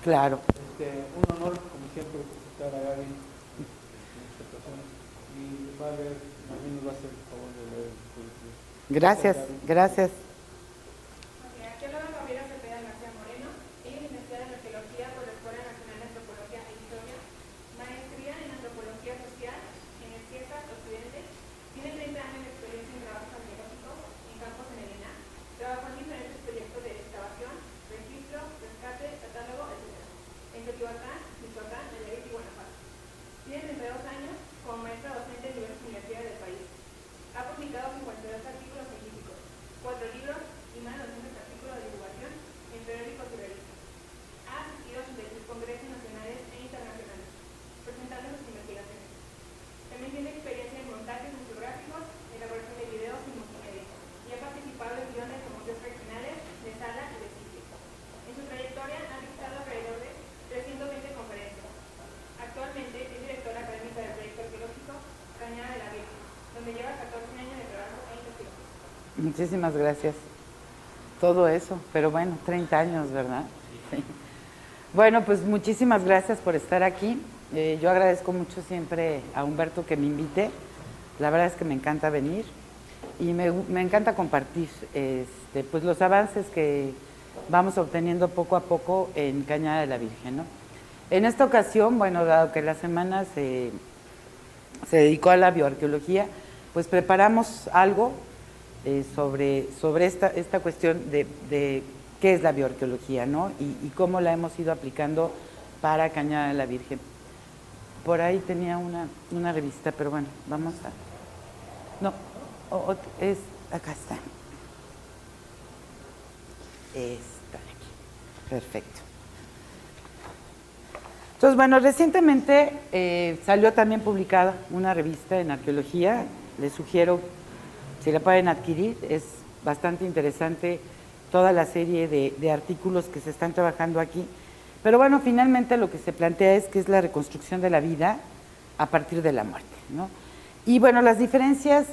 Claro. Un honor, como siempre, presentar a Gaby en esta ocasión. Y va a ver, a mí nos va a hacer el favor de leer el currículum. Gracias, gracias. Muchísimas gracias. Todo eso, pero bueno, 30 años, ¿verdad? Sí. Bueno, pues muchísimas gracias por estar aquí. Yo agradezco mucho siempre a Humberto que me invite. La verdad es que me encanta venir y me encanta compartir pues los avances que vamos obteniendo poco a poco en Cañada de la Virgen, ¿no? En esta ocasión, bueno, dado que la semana se dedicó a la bioarqueología, pues preparamos algo sobre esta cuestión de qué es la bioarqueología, ¿no? Y cómo la hemos ido aplicando para Cañada de la Virgen. Por ahí tenía una revista, pero bueno, vamos a... No, acá está. Esta de aquí. Perfecto. Entonces, bueno, recientemente salió también publicada una revista en arqueología. Les sugiero si la pueden adquirir, es bastante interesante toda la serie de artículos que se están trabajando aquí. Pero bueno, finalmente lo que se plantea es que es la reconstrucción de la vida a partir de la muerte, ¿no? Y bueno, las diferencias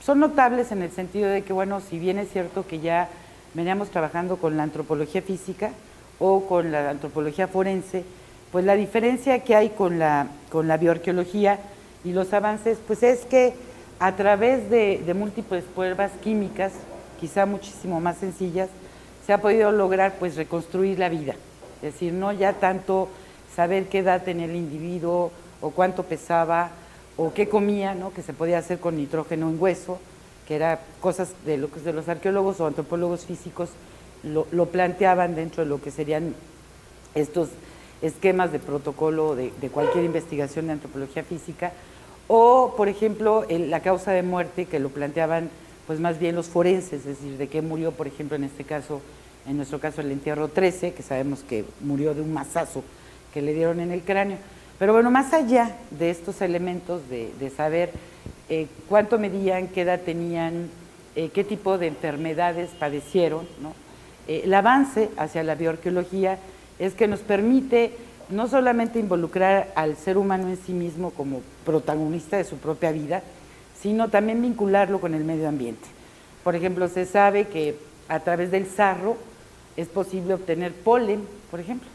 son notables en el sentido de que, bueno, si bien es cierto que ya veníamos trabajando con la antropología física o con la antropología forense, pues la diferencia que hay con la bioarqueología y los avances, pues es que a través de múltiples pruebas químicas, quizá muchísimo más sencillas, se ha podido lograr pues reconstruir la vida. Es decir, no ya tanto saber qué edad tenía el individuo o cuánto pesaba o qué comía, ¿no? Que se podía hacer con nitrógeno en hueso, que era cosas de lo que de los arqueólogos o antropólogos físicos lo planteaban dentro de lo que serían estos esquemas de protocolo de cualquier investigación de antropología física. O, por ejemplo, la causa de muerte, que lo planteaban pues más bien los forenses, es decir, de qué murió, por ejemplo, en nuestro caso, el entierro 13, que sabemos que murió de un mazazo que le dieron en el cráneo. Pero bueno, más allá de estos elementos de saber cuánto medían, qué edad tenían, qué tipo de enfermedades padecieron, ¿no? El avance hacia la bioarqueología es que nos permite no solamente involucrar al ser humano en sí mismo como protagonista de su propia vida, sino también vincularlo con el medio ambiente. Por ejemplo, se sabe que a través del sarro es posible obtener polen, por ejemplo,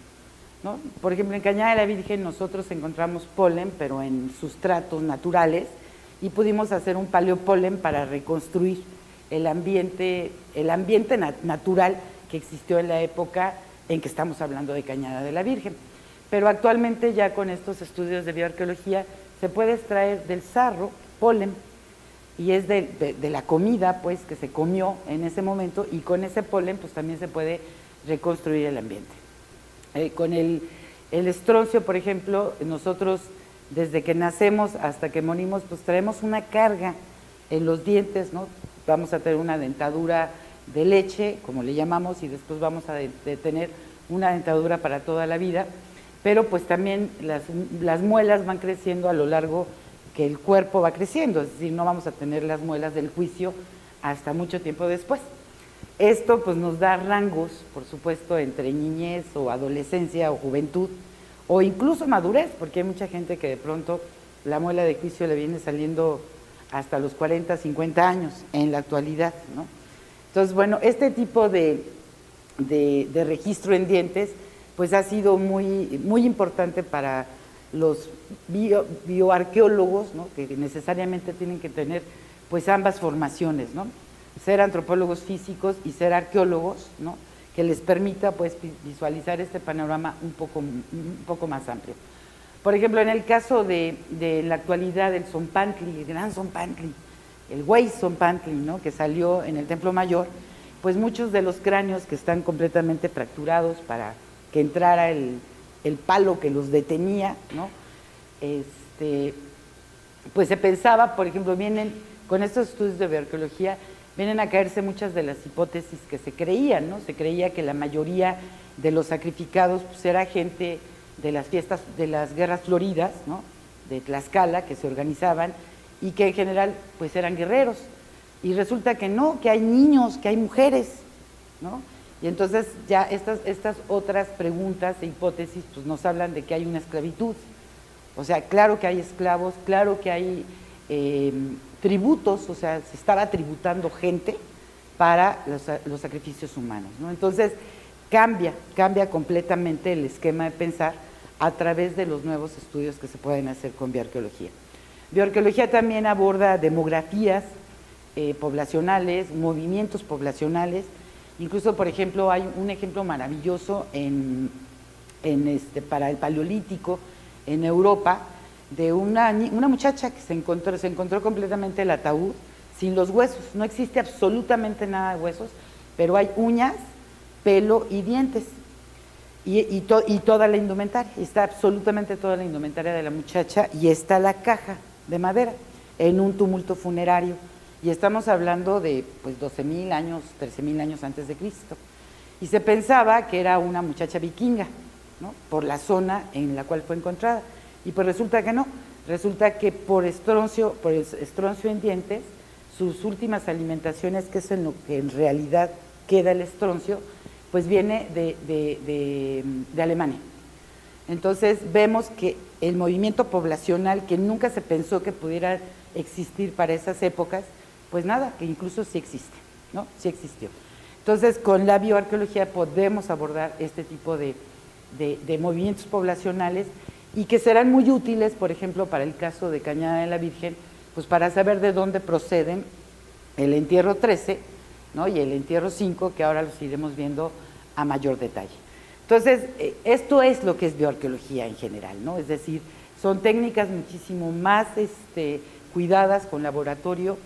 ¿no? Por ejemplo, en Cañada de la Virgen nosotros encontramos polen, pero en sustratos naturales, y pudimos hacer un paleopolen para reconstruir el ambiente natural que existió en la época en que estamos hablando de Cañada de la Virgen. Pero actualmente ya con estos estudios de bioarqueología se puede extraer del sarro polen y es de la comida pues que se comió en ese momento, y con ese polen pues también se puede reconstruir el ambiente. Con el estroncio, por ejemplo, nosotros desde que nacemos hasta que morimos pues traemos una carga en los dientes, ¿no? Vamos a tener una dentadura de leche, como le llamamos, y después vamos a tener una dentadura para toda la vida. Pero pues también las muelas van creciendo a lo largo que el cuerpo va creciendo, es decir, no vamos a tener las muelas del juicio hasta mucho tiempo después. Esto pues nos da rangos, por supuesto, entre niñez o adolescencia o juventud, o incluso madurez, porque hay mucha gente que de pronto la muela de juicio le viene saliendo hasta los 40, 50 años en la actualidad, ¿no? Entonces, bueno, este tipo de registro en dientes pues ha sido muy importante para los bioarqueólogos, ¿no? Que necesariamente tienen que tener pues ambas formaciones, ¿no? Ser antropólogos físicos y ser arqueólogos, ¿no? Que les permita pues visualizar este panorama un poco más amplio. Por ejemplo, en el caso de la actualidad del Zompantli, el gran Zompantli, el Güey Zompantli, ¿no? Que salió en el Templo Mayor, pues muchos de los cráneos que están completamente fracturados para que entrara el palo que los detenía, ¿no? Pues se pensaba, por ejemplo, con estos estudios de bioarqueología, vienen a caerse muchas de las hipótesis que se creían, ¿no? Se creía que la mayoría de los sacrificados pues, era gente de las fiestas, de las guerras floridas, ¿no? De Tlaxcala, que se organizaban y que en general pues eran guerreros. Y resulta que no, que hay niños, que hay mujeres, ¿no? Y entonces ya estas otras preguntas e hipótesis pues nos hablan de que hay una esclavitud. O sea, claro que hay esclavos, claro que hay tributos, o sea, se estaba tributando gente para los sacrificios humanos, ¿no? Entonces, cambia completamente el esquema de pensar a través de los nuevos estudios que se pueden hacer con bioarqueología. Bioarqueología también aborda demografías poblacionales, movimientos poblacionales, incluso, por ejemplo, hay un ejemplo maravilloso para el Paleolítico en Europa, de una muchacha que se encontró completamente el ataúd sin los huesos, no existe absolutamente nada de huesos, pero hay uñas, pelo y dientes, y toda la indumentaria, está absolutamente toda la indumentaria de la muchacha, y está la caja de madera en un tumulto funerario, y estamos hablando de pues 12.000 años, 13.000 años antes de Cristo, y se pensaba que era una muchacha vikinga, ¿no? Por la zona en la cual fue encontrada. Y pues resulta que no, resulta que por el estroncio en dientes, sus últimas alimentaciones, que es en lo que en realidad queda el estroncio, pues viene de Alemania. Entonces vemos que el movimiento poblacional que nunca se pensó que pudiera existir para esas épocas, pues nada, que incluso sí existe, ¿no? Sí existió. Entonces con la bioarqueología podemos abordar este tipo de movimientos poblacionales y que serán muy útiles, por ejemplo, para el caso de Cañada de la Virgen, pues para saber de dónde proceden el entierro 13, ¿no? Y el entierro 5, que ahora los iremos viendo a mayor detalle. Entonces, esto es lo que es bioarqueología en general, ¿no? Es decir, son técnicas muchísimo más cuidadas con laboratorio,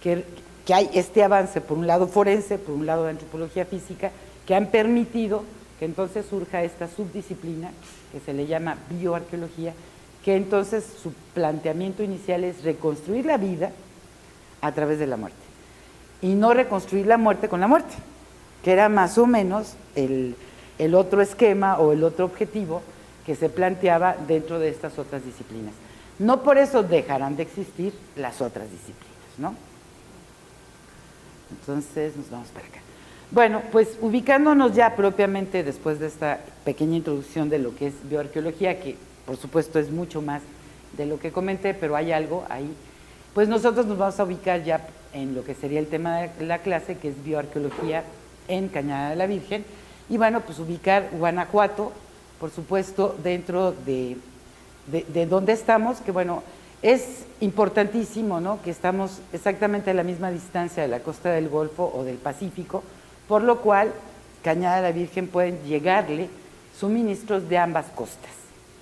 que hay este avance, por un lado forense, por un lado de antropología física, que han permitido que entonces surja esta subdisciplina que se le llama bioarqueología, que entonces su planteamiento inicial es reconstruir la vida a través de la muerte, y no reconstruir la muerte con la muerte, que era más o menos el otro esquema o el otro objetivo que se planteaba dentro de estas otras disciplinas. No por eso dejarán de existir las otras disciplinas, ¿no? Entonces nos vamos para acá. Bueno, pues ubicándonos ya propiamente después de esta pequeña introducción de lo que es bioarqueología, que por supuesto es mucho más de lo que comenté, pero hay algo ahí, pues nosotros nos vamos a ubicar ya en lo que sería el tema de la clase, que es bioarqueología en Cañada de la Virgen, y bueno, pues ubicar Guanajuato, por supuesto, dentro de donde estamos, que bueno, es importantísimo, ¿no?, que estamos exactamente a la misma distancia de la costa del Golfo o del Pacífico, por lo cual Cañada de la Virgen pueden llegarle suministros de ambas costas,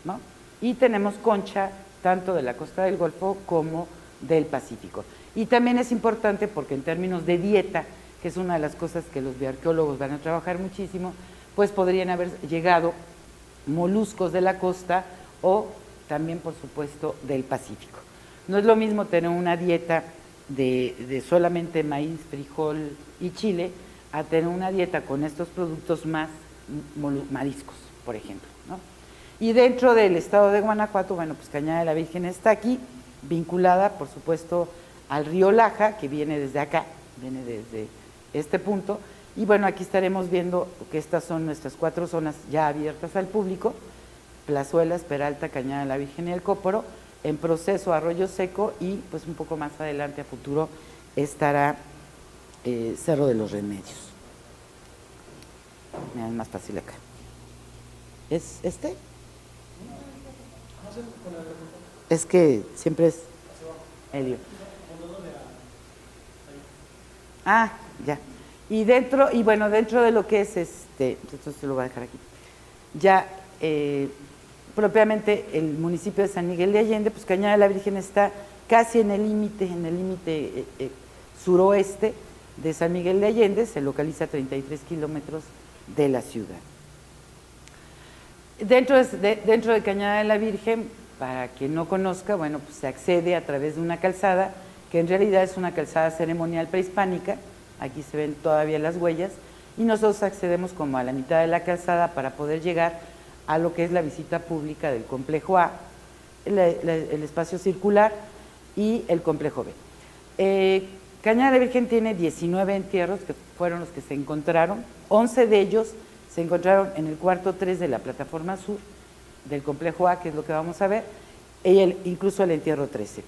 ¿no? Y tenemos concha tanto de la costa del Golfo como del Pacífico. Y también es importante porque en términos de dieta, que es una de las cosas que los bioarqueólogos van a trabajar muchísimo, pues podrían haber llegado moluscos de la costa o también, por supuesto, del Pacífico. No es lo mismo tener una dieta de solamente maíz, frijol y chile, a tener una dieta con estos productos más mariscos, por ejemplo, ¿no? Y dentro del estado de Guanajuato, bueno, pues Cañada de la Virgen está aquí, vinculada, por supuesto, al río Laja, que viene desde acá, viene desde este punto, y bueno, aquí estaremos viendo que estas son nuestras 4 zonas ya abiertas al público: Plazuelas, Peralta, Cañada de la Virgen y El Cóporo, en proceso Arroyo Seco, y pues un poco más adelante a futuro estará Cerro de los Remedios. Mira, es más fácil acá. ¿Es este? Es que siempre es helio. Ah, ya. Y dentro, y bueno, dentro de lo que es entonces lo voy a dejar aquí. Ya propiamente el municipio de San Miguel de Allende, pues Cañada de la Virgen está casi en el límite suroeste de San Miguel de Allende, se localiza a 33 kilómetros de la ciudad. Dentro de Cañada de la Virgen, para quien no conozca, bueno, pues se accede a través de una calzada, que en realidad es una calzada ceremonial prehispánica, aquí se ven todavía las huellas, y nosotros accedemos como a la mitad de la calzada para poder llegar a lo que es la visita pública del complejo A, el espacio circular y el complejo B. Cañada de la Virgen tiene 19 entierros que fueron los que se encontraron, 11 de ellos se encontraron en el cuarto 3 de la plataforma sur del complejo A, que es lo que vamos a ver, e incluso el entierro 13.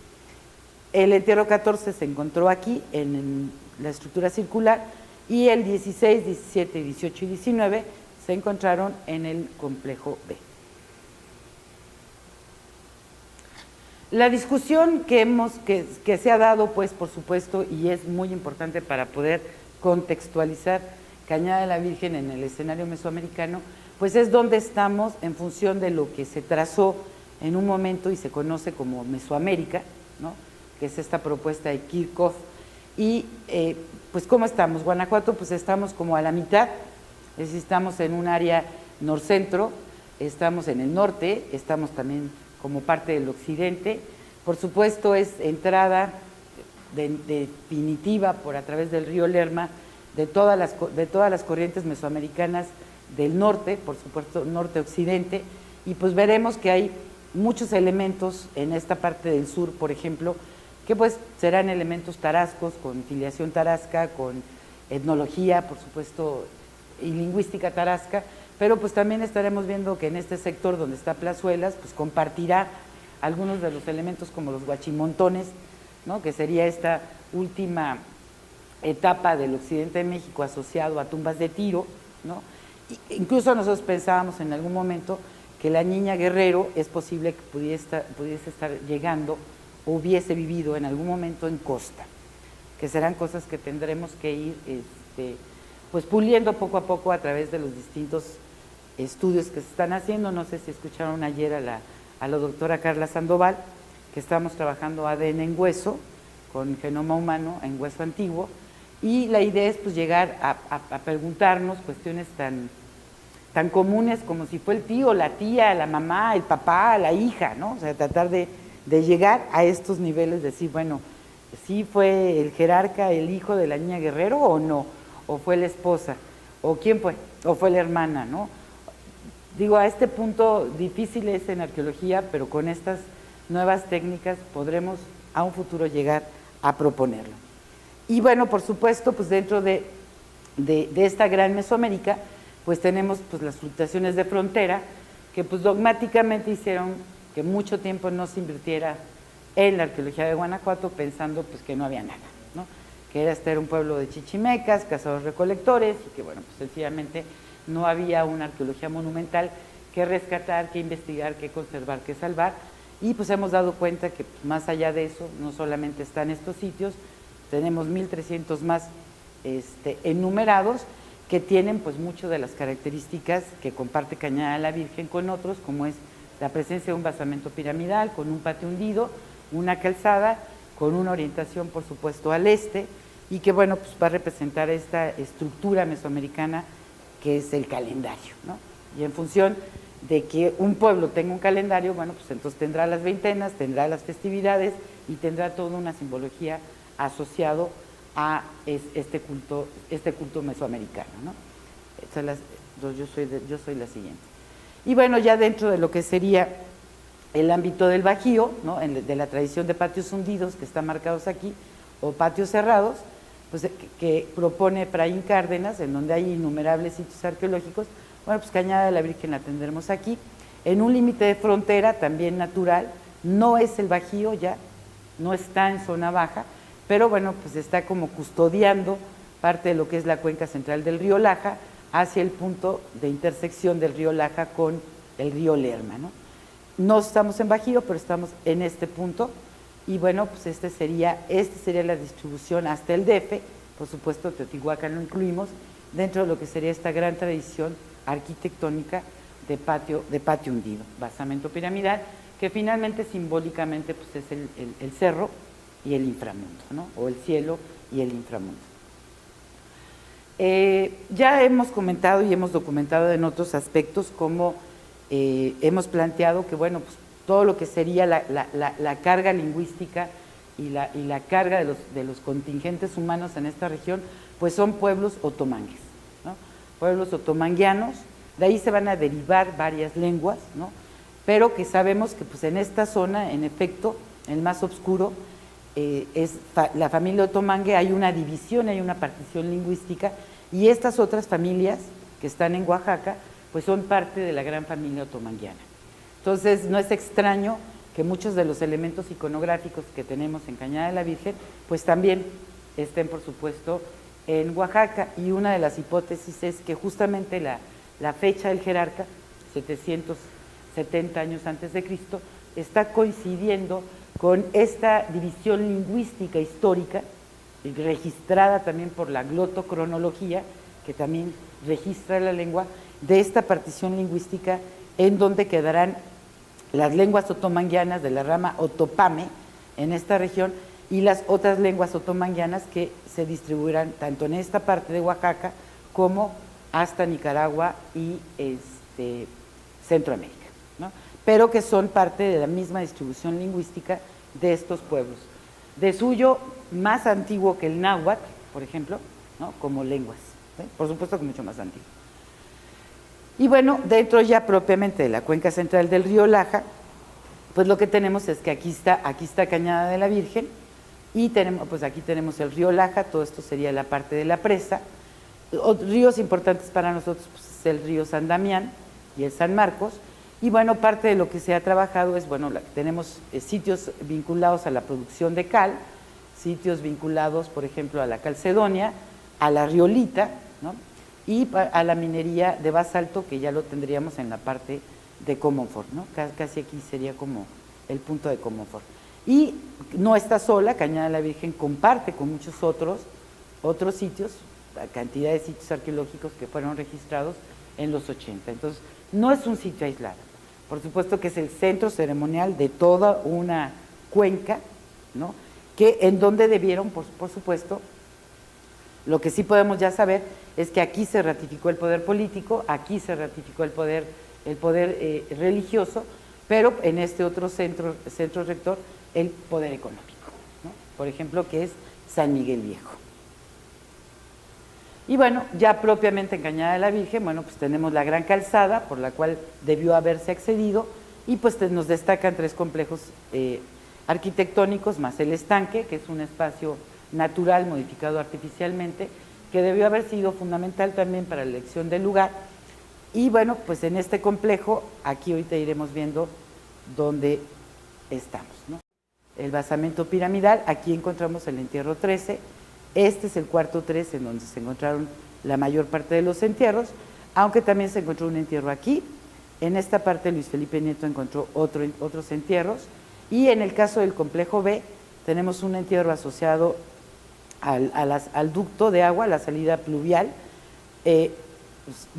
El entierro 14 se encontró aquí en la estructura circular y el 16, 17, 18 y 19 se encontraron en el complejo B. La discusión que se ha dado, pues, por supuesto, y es muy importante para poder contextualizar Cañada de la Virgen en el escenario mesoamericano, pues es donde estamos en función de lo que se trazó en un momento y se conoce como Mesoamérica, ¿no?, que es esta propuesta de Kirchhoff. Y pues ¿cómo estamos? Guanajuato, pues estamos como a la mitad, es decir, estamos en un área norcentro, estamos en el norte, estamos también como parte del occidente. Por supuesto es entrada definitiva por a través del río Lerma de todas las corrientes mesoamericanas del norte, por supuesto norte-occidente, y pues veremos que hay muchos elementos en esta parte del sur, por ejemplo, que pues serán elementos tarascos, con filiación tarasca, con etnología, por supuesto, y lingüística tarasca, pero pues también estaremos viendo que en este sector donde está Plazuelas, pues compartirá algunos de los elementos como los guachimontones, ¿no?, que sería esta última etapa del occidente de México asociado a tumbas de tiro, ¿no? Incluso nosotros pensábamos en algún momento que la niña Guerrero es posible que pudiese estar llegando o hubiese vivido en algún momento en costa, que serán cosas que tendremos que ir pues puliendo poco a poco a través de los distintos estudios que se están haciendo. No sé si escucharon ayer a la doctora Carla Sandoval, que estamos trabajando ADN en hueso, con genoma humano en hueso antiguo, y la idea es pues llegar a preguntarnos cuestiones tan comunes como si fue el tío, la tía, la mamá, el papá, la hija, ¿no? O sea, tratar de llegar a estos niveles, decir, bueno, ¿sí fue el jerarca el hijo de la niña Guerrero o no? ¿O fue la esposa? ¿O quién fue? ¿O fue la hermana, no? Digo, a este punto difícil es en arqueología, pero con estas nuevas técnicas podremos a un futuro llegar a proponerlo. Y bueno, por supuesto, pues dentro de esta gran Mesoamérica, pues tenemos pues las fluctuaciones de frontera, que pues dogmáticamente hicieron que mucho tiempo no se invirtiera en la arqueología de Guanajuato, pensando pues que no había nada, ¿no?, que era un pueblo de chichimecas, cazadores recolectores, y que bueno, pues sencillamente no había una arqueología monumental que rescatar, que investigar, que conservar, que salvar. Y pues hemos dado cuenta que pues, más allá de eso, no solamente están estos sitios, tenemos 1,300 más enumerados, que tienen pues mucho de las características que comparte Cañada de la Virgen con otros, como es la presencia de un basamento piramidal, con un patio hundido, una calzada, con una orientación por supuesto al este, y que bueno, pues va a representar esta estructura mesoamericana que es el calendario, ¿no? Y en función de que un pueblo tenga un calendario, bueno, pues entonces tendrá las veintenas, tendrá las festividades y tendrá toda una simbología asociado a este culto mesoamericano, ¿no? Yo soy la siguiente. Y bueno, ya dentro de lo que sería el ámbito del Bajío, ¿no?, de la tradición de patios hundidos que están marcados aquí, o patios cerrados, pues que propone Efraín Cárdenas, en donde hay innumerables sitios arqueológicos. Bueno, pues Cañada de la Virgen la tendremos aquí, en un límite de frontera también natural, no es el Bajío ya, no está en zona baja, pero bueno, pues está como custodiando parte de lo que es la cuenca central del río Laja, hacia el punto de intersección del río Laja con el río Lerma, ¿no? No estamos en Bajío, pero estamos en este punto, y bueno, pues esta sería la distribución hasta el DF. Por supuesto, Teotihuacán lo incluimos dentro de lo que sería esta gran tradición arquitectónica de patio hundido, basamento piramidal, que finalmente simbólicamente pues es el cerro y el inframundo, ¿no? O el cielo y el inframundo. Ya hemos comentado y hemos documentado en otros aspectos cómo hemos planteado que, bueno, pues todo lo que sería la carga lingüística y la carga de los contingentes humanos en esta región, pues son pueblos otomangues, ¿no? Pueblos otomanguianos, de ahí se van a derivar varias lenguas, ¿no? Pero que sabemos que pues en esta zona, en efecto, el más oscuro, la familia otomangue, hay una división, hay una partición lingüística, y estas otras familias que están en Oaxaca, pues son parte de la gran familia otomanguiana. Entonces, no es extraño que muchos de los elementos iconográficos que tenemos en Cañada de la Virgen, pues también estén, por supuesto, en Oaxaca, y una de las hipótesis es que justamente la fecha del jerarca, 770 años antes de Cristo, está coincidiendo con esta división lingüística histórica, registrada también por la glotocronología, que también registra la lengua, de esta partición lingüística en donde quedarán las lenguas otomanguianas de la rama otopame en esta región y las otras lenguas otomanguianas que se distribuirán tanto en esta parte de Oaxaca como hasta Nicaragua y Centroamérica, ¿no? Pero que son parte de la misma distribución lingüística de estos pueblos. De suyo, más antiguo que el náhuatl, por ejemplo, ¿no? Como lenguas, ¿sí? Por supuesto que mucho más antiguo. Y bueno, dentro ya propiamente de la cuenca central del río Laja, pues lo que tenemos es que aquí está Cañada de la Virgen, y pues aquí tenemos el río Laja, todo esto sería la parte de la presa. Ríos importantes para nosotros pues, es el río San Damián y el San Marcos, y bueno, parte de lo que se ha trabajado es, bueno, tenemos sitios vinculados a la producción de cal, sitios vinculados, por ejemplo, a la calcedonia, a la riolita, ¿no? Y a la minería de basalto, que ya lo tendríamos en la parte de Comonfort, ¿no? Casi aquí sería como el punto de Comonfort. Y no está sola, Cañada de la Virgen comparte con muchos otros sitios, la cantidad de sitios arqueológicos que fueron registrados en los 80. Entonces, no es un sitio aislado. Por supuesto que es el centro ceremonial de toda una cuenca, ¿no? Que en donde debieron, por supuesto, lo que sí podemos ya saber es que aquí se ratificó el poder político, aquí se ratificó el poder religioso, pero en este otro centro rector, el poder económico, ¿no? Por ejemplo, que es San Miguel Viejo. Y bueno, ya propiamente en Cañada de la Virgen, bueno, pues tenemos la gran calzada por la cual debió haberse accedido, y pues nos destacan tres complejos arquitectónicos, más el estanque, que es un espacio natural modificado artificialmente, que debió haber sido fundamental también para la elección del lugar. Y bueno, pues en este complejo, aquí ahorita iremos viendo dónde estamos, ¿no? El basamento piramidal, aquí encontramos el entierro 13, este es el cuarto 13 en donde se encontraron la mayor parte de los entierros, aunque también se encontró un entierro aquí. En esta parte Luis Felipe Nieto encontró otros entierros, y en el caso del complejo B tenemos un entierro asociado al ducto de agua, la salida pluvial,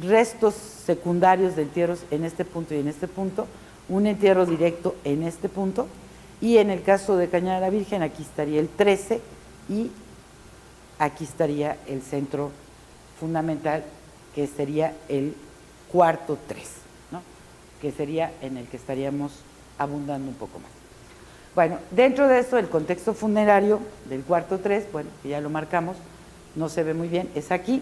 restos secundarios de entierros en este punto y en este punto, un entierro directo en este punto, y en el caso de Cañada de la Virgen aquí estaría el 13 y aquí estaría el centro fundamental, que sería el cuarto 3, ¿no? Que sería en el que estaríamos abundando un poco más. Bueno, dentro de esto, el contexto funerario del cuarto 3, bueno, que ya lo marcamos, no se ve muy bien, es aquí,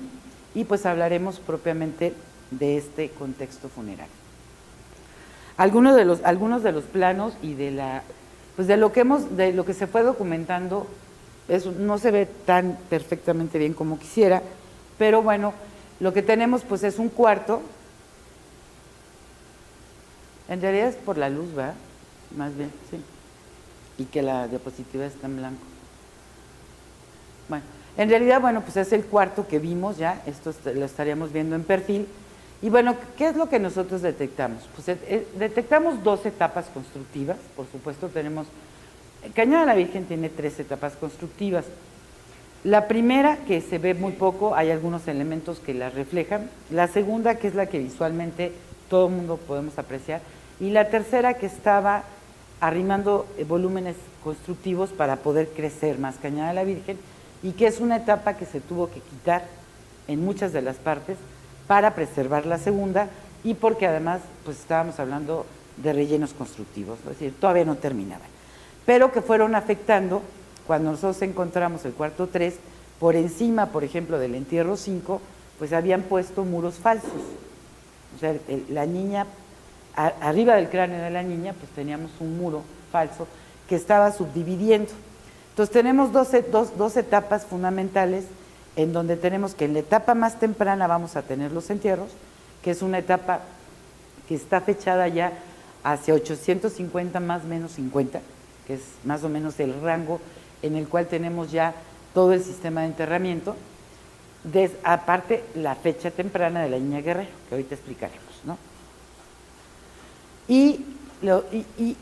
y pues hablaremos propiamente de este contexto funerario. Algunos de los planos y de lo que se fue documentando, eso no se ve tan perfectamente bien como quisiera, pero bueno, lo que tenemos pues es un cuarto, en realidad es por la luz, ¿verdad? Más bien, sí. Y que la diapositiva está en blanco. Bueno, En realidad, bueno, pues es el cuarto que vimos ya, esto lo estaríamos viendo en perfil. Y bueno, ¿qué es lo que nosotros detectamos? Pues detectamos 2 etapas constructivas, por supuesto tenemos, Cañada de la Virgen tiene 3 etapas constructivas. La primera, que se ve muy poco, hay algunos elementos que la reflejan. La segunda, que es la que visualmente todo el mundo podemos apreciar. Y la tercera, que estaba arrimando volúmenes constructivos para poder crecer más Cañada de la Virgen, y que es una etapa que se tuvo que quitar en muchas de las partes para preservar la segunda, y porque además pues estábamos hablando de rellenos constructivos, es decir, todavía no terminaban, pero que fueron afectando. Cuando nosotros encontramos el cuarto 3, por encima, por ejemplo, del entierro 5, pues habían puesto muros falsos. O sea, la niña, arriba del cráneo de la niña, pues teníamos un muro falso que estaba subdividiendo. Entonces tenemos dos etapas fundamentales, en donde tenemos que en la etapa más temprana vamos a tener los entierros, que es una etapa que está fechada ya hacia 850 más menos 50, que es más o menos el rango en el cual tenemos ya todo el sistema de enterramiento, aparte la fecha temprana de la niña Guerrero, que ahorita explicaremos, ¿no? Y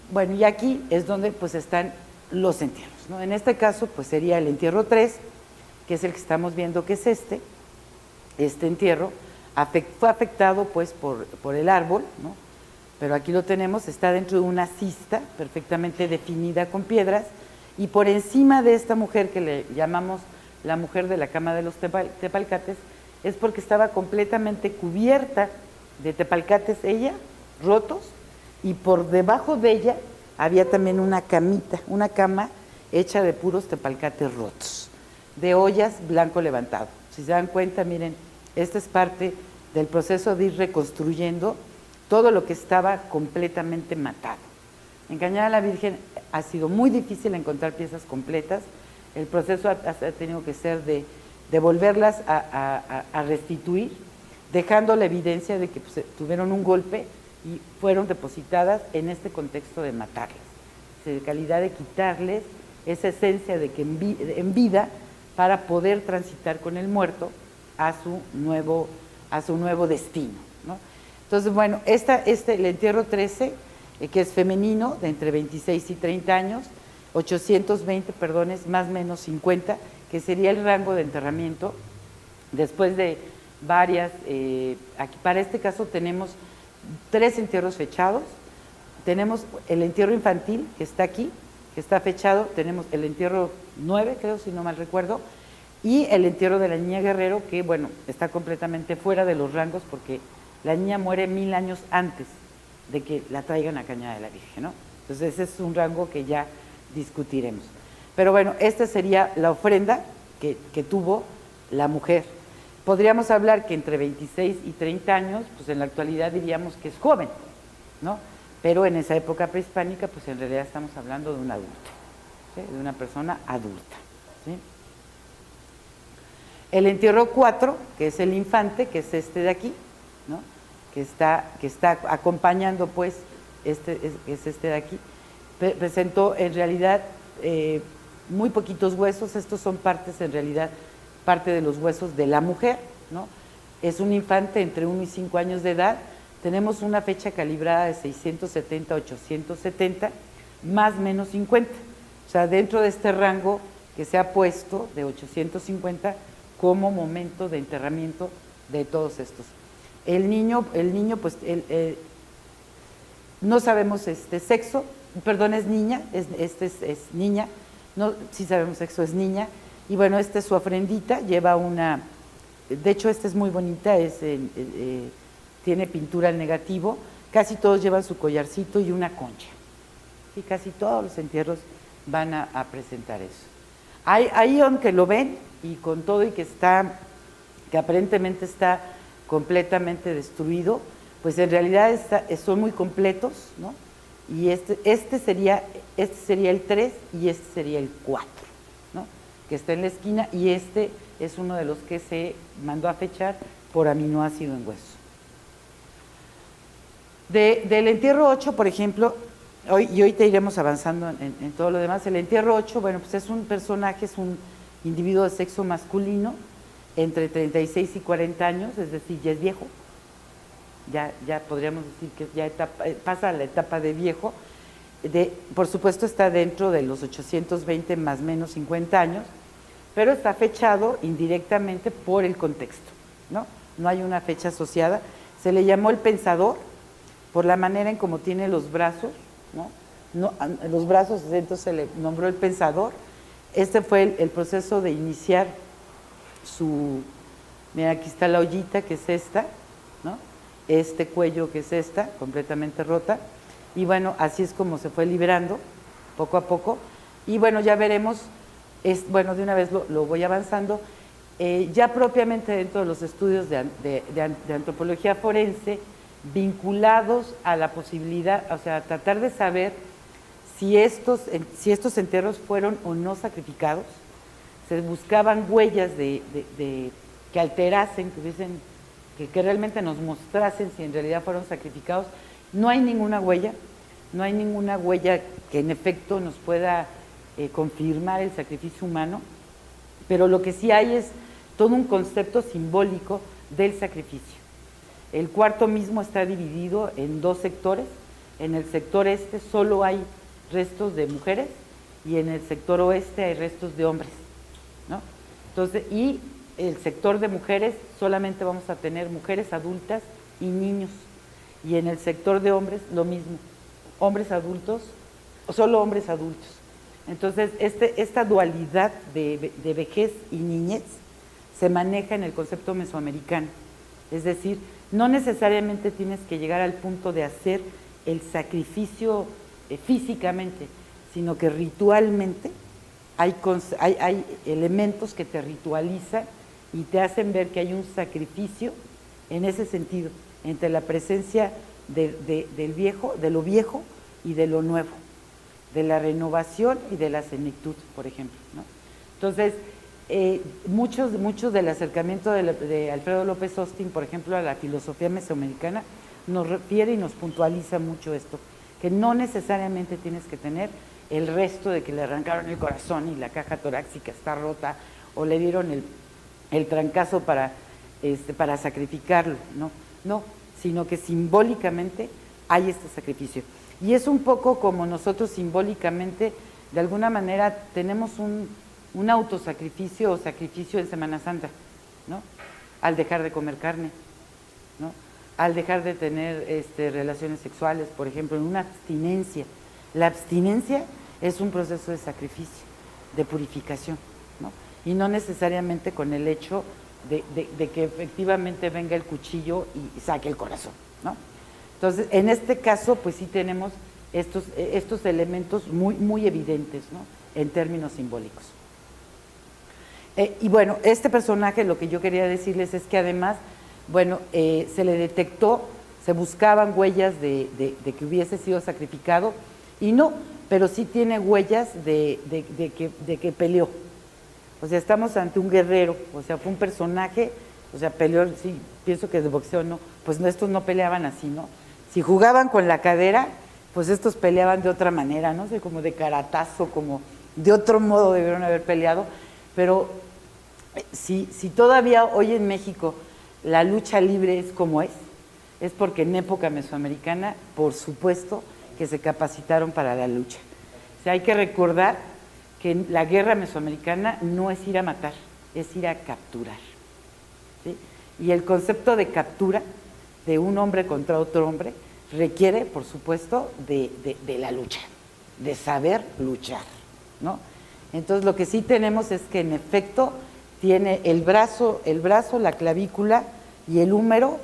bueno, y aquí es donde pues están los entierros, ¿no? En este caso pues sería el entierro 3, que es el que estamos viendo, que es este entierro, fue afectado pues por el árbol, ¿no? Pero aquí lo tenemos, está dentro de una cista perfectamente definida con piedras, y por encima de esta mujer, que le llamamos la mujer de la cama de los tepalcates, es porque estaba completamente cubierta de tepalcates ella, rotos, y por debajo de ella había también una camita, una cama hecha de puros tepalcates rotos, de ollas blanco levantado. Si se dan cuenta, miren, esta es parte del proceso de ir reconstruyendo todo lo que estaba completamente matado. En Cañada de la Virgen ha sido muy difícil encontrar piezas completas. El proceso ha tenido que ser de volverlas a restituir, dejando la evidencia de que pues, tuvieron un golpe y fueron depositadas en este contexto de matarlas, de calidad de quitarles esa esencia de que en vida, para poder transitar con el muerto a su nuevo destino, ¿no? Entonces, bueno, el entierro 13, que es femenino, de entre 26 y 30 años, 820, perdones, más o menos 50, que sería el rango de enterramiento, después de varias, aquí para este caso tenemos 3 entierros fechados, tenemos el entierro infantil, que está aquí, que está fechado, tenemos el entierro 9, creo, si no mal recuerdo, y el entierro de la niña Guerrero, que bueno, está completamente fuera de los rangos, porque la niña muere 1000 años antes de que la traigan a Cañada de la Virgen, ¿no? Entonces ese es un rango que ya discutiremos. Pero bueno, esta sería la ofrenda que tuvo la mujer. Podríamos hablar que entre 26 y 30 años, pues en la actualidad diríamos que es joven, ¿no? Pero en esa época prehispánica, pues en realidad estamos hablando de un adulto, ¿sí? De una persona adulta, ¿sí? El entierro 4, que es el infante, que es este de aquí, ¿no? que está acompañando, pues, es este de aquí, presentó en realidad muy poquitos huesos. Estos son partes, en realidad, parte de los huesos de la mujer, ¿no? Es un infante entre 1 y 5 años de edad. Tenemos una fecha calibrada de 670 a 870, más o menos 50. O sea, dentro de este rango que se ha puesto de 850 como momento de enterramiento de todos estos. El niño pues, no sabemos sexo, perdón, es niña, es niña, no, sí sabemos sexo, es niña, y bueno, esta es su ofrendita, lleva una, de hecho esta es muy bonita, tiene pintura al negativo, casi todos llevan su collarcito y una concha, y casi todos los entierros van a presentar eso. Ahí aunque lo ven, y con todo y que aparentemente está completamente destruido, pues en realidad son muy completos, ¿no? Y este sería el 3 y este sería el 4, ¿no? Que está en la esquina, y este es uno de los que se mandó a fechar por aminoácido en hueso. Del entierro 8, por ejemplo, y hoy te iremos avanzando en todo lo demás. El entierro 8, bueno, pues es un personaje, es un individuo de sexo masculino entre 36 y 40 años, es decir, ya es viejo, ya podríamos decir que ya pasa a la etapa de viejo, por supuesto está dentro de los 820 más menos 50 años, pero está fechado indirectamente por el contexto, ¿no? No hay una fecha asociada. Se le llamó el pensador por la manera en cómo tiene los brazos, ¿no? Los brazos, entonces se le nombró el pensador. Este fue el proceso de iniciar mira, aquí está la ollita, que es esta, ¿no? Este cuello, que es esta, completamente rota, y bueno, así es como se fue liberando, poco a poco, y bueno, ya veremos, bueno, de una vez lo voy avanzando, ya propiamente dentro de los estudios de antropología forense, vinculados a la posibilidad, o sea, tratar de saber si estos entierros fueron o no sacrificados. Se buscaban huellas que alterasen, que realmente nos mostrasen si en realidad fueron sacrificados. No hay ninguna huella que en efecto nos pueda confirmar el sacrificio humano, pero lo que sí hay es todo un concepto simbólico del sacrificio. El cuarto mismo está dividido en dos sectores. En el sector este solo hay restos de mujeres y en el sector oeste hay restos de hombres, ¿no? Entonces, y el sector de mujeres solamente vamos a tener mujeres adultas y niños, y en el sector de hombres lo mismo, hombres adultos, solo hombres adultos. Entonces, esta dualidad de vejez y niñez se maneja en el concepto mesoamericano, es decir, no necesariamente tienes que llegar al punto de hacer el sacrificio físicamente, sino que ritualmente hay elementos que te ritualizan y te hacen ver que hay un sacrificio en ese sentido, entre la presencia del viejo, de lo viejo y de lo nuevo, de la renovación y de la senectud, por ejemplo, ¿no? Entonces, muchos del acercamiento de Alfredo López Austin, por ejemplo, a la filosofía mesoamericana, nos refiere y nos puntualiza mucho esto, que no necesariamente tienes que tener el resto de que le arrancaron el corazón y la caja torácica está rota o le dieron el trancazo para sacrificarlo, no, sino que simbólicamente hay este sacrificio. Y es un poco como nosotros simbólicamente, de alguna manera, tenemos un autosacrificio o sacrificio en Semana Santa, ¿no? Al dejar de comer carne, ¿no? Al dejar de tener relaciones sexuales, por ejemplo, en una abstinencia. La abstinencia es un proceso de sacrificio, de purificación, ¿no? Y no necesariamente con el hecho de que efectivamente venga el cuchillo y saque el corazón, ¿no? Entonces, en este caso, pues sí tenemos estos elementos muy, muy evidentes, ¿no? En términos simbólicos. Y bueno, este personaje, lo que yo quería decirles es que además, bueno, se le detectó, se buscaban huellas de que hubiese sido sacrificado, y no, pero sí tiene huellas de que peleó. O sea, estamos ante un guerrero, o sea, fue un personaje, o sea, peleó, sí, pienso que de boxeo no, pues no, estos no peleaban así, ¿no? Si jugaban con la cadera, pues estos peleaban de otra manera, no sé, como de caratazo, como de otro modo debieron haber peleado, pero si todavía hoy en México la lucha libre es como es porque en época mesoamericana, por supuesto, que se capacitaron para la lucha. O sea, hay que recordar que la guerra mesoamericana no es ir a matar, es ir a capturar, ¿sí? Y el concepto de captura de un hombre contra otro hombre requiere, por supuesto, de la lucha, de saber luchar, ¿no? Entonces, lo que sí tenemos es que, en efecto, tiene el brazo, la clavícula y el húmero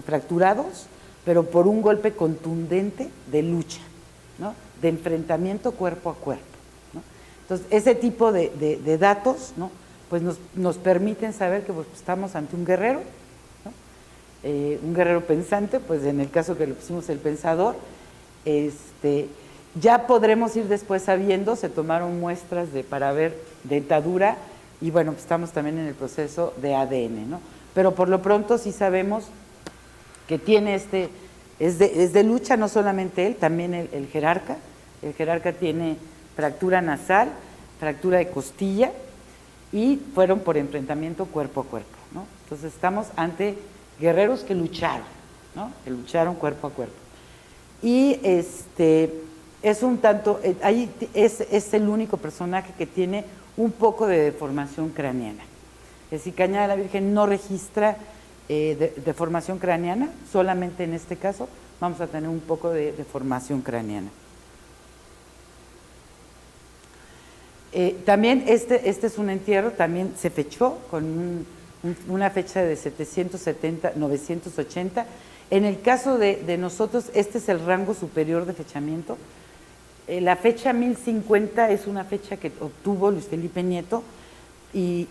fracturados, pero por un golpe contundente de lucha, ¿no? De enfrentamiento cuerpo a cuerpo, ¿no? Entonces, ese tipo de datos, ¿no? Pues nos permiten saber que pues, estamos ante un guerrero, ¿no? Un guerrero pensante, pues en el caso que le pusimos el pensador, ya podremos ir después sabiendo, se tomaron muestras para ver dentadura y bueno, pues estamos también en el proceso de ADN, ¿no? Pero por lo pronto sí sabemos que tiene es de lucha, no solamente él, también el jerarca tiene fractura nasal, fractura de costilla, y fueron por enfrentamiento cuerpo a cuerpo, ¿no? Entonces estamos ante guerreros que lucharon, ¿no? Que lucharon cuerpo a cuerpo. Y es un tanto, ahí es el único personaje que tiene un poco de deformación craneana. Es decir, Cañada de la Virgen no registra deformación craneana, solamente en este caso vamos a tener un poco de deformación craneana. También este es un entierro, también se fechó con una fecha de 770, 980. En el caso de nosotros, este es el rango superior de fechamiento. La fecha 1050 es una fecha que obtuvo Luis Felipe Nieto y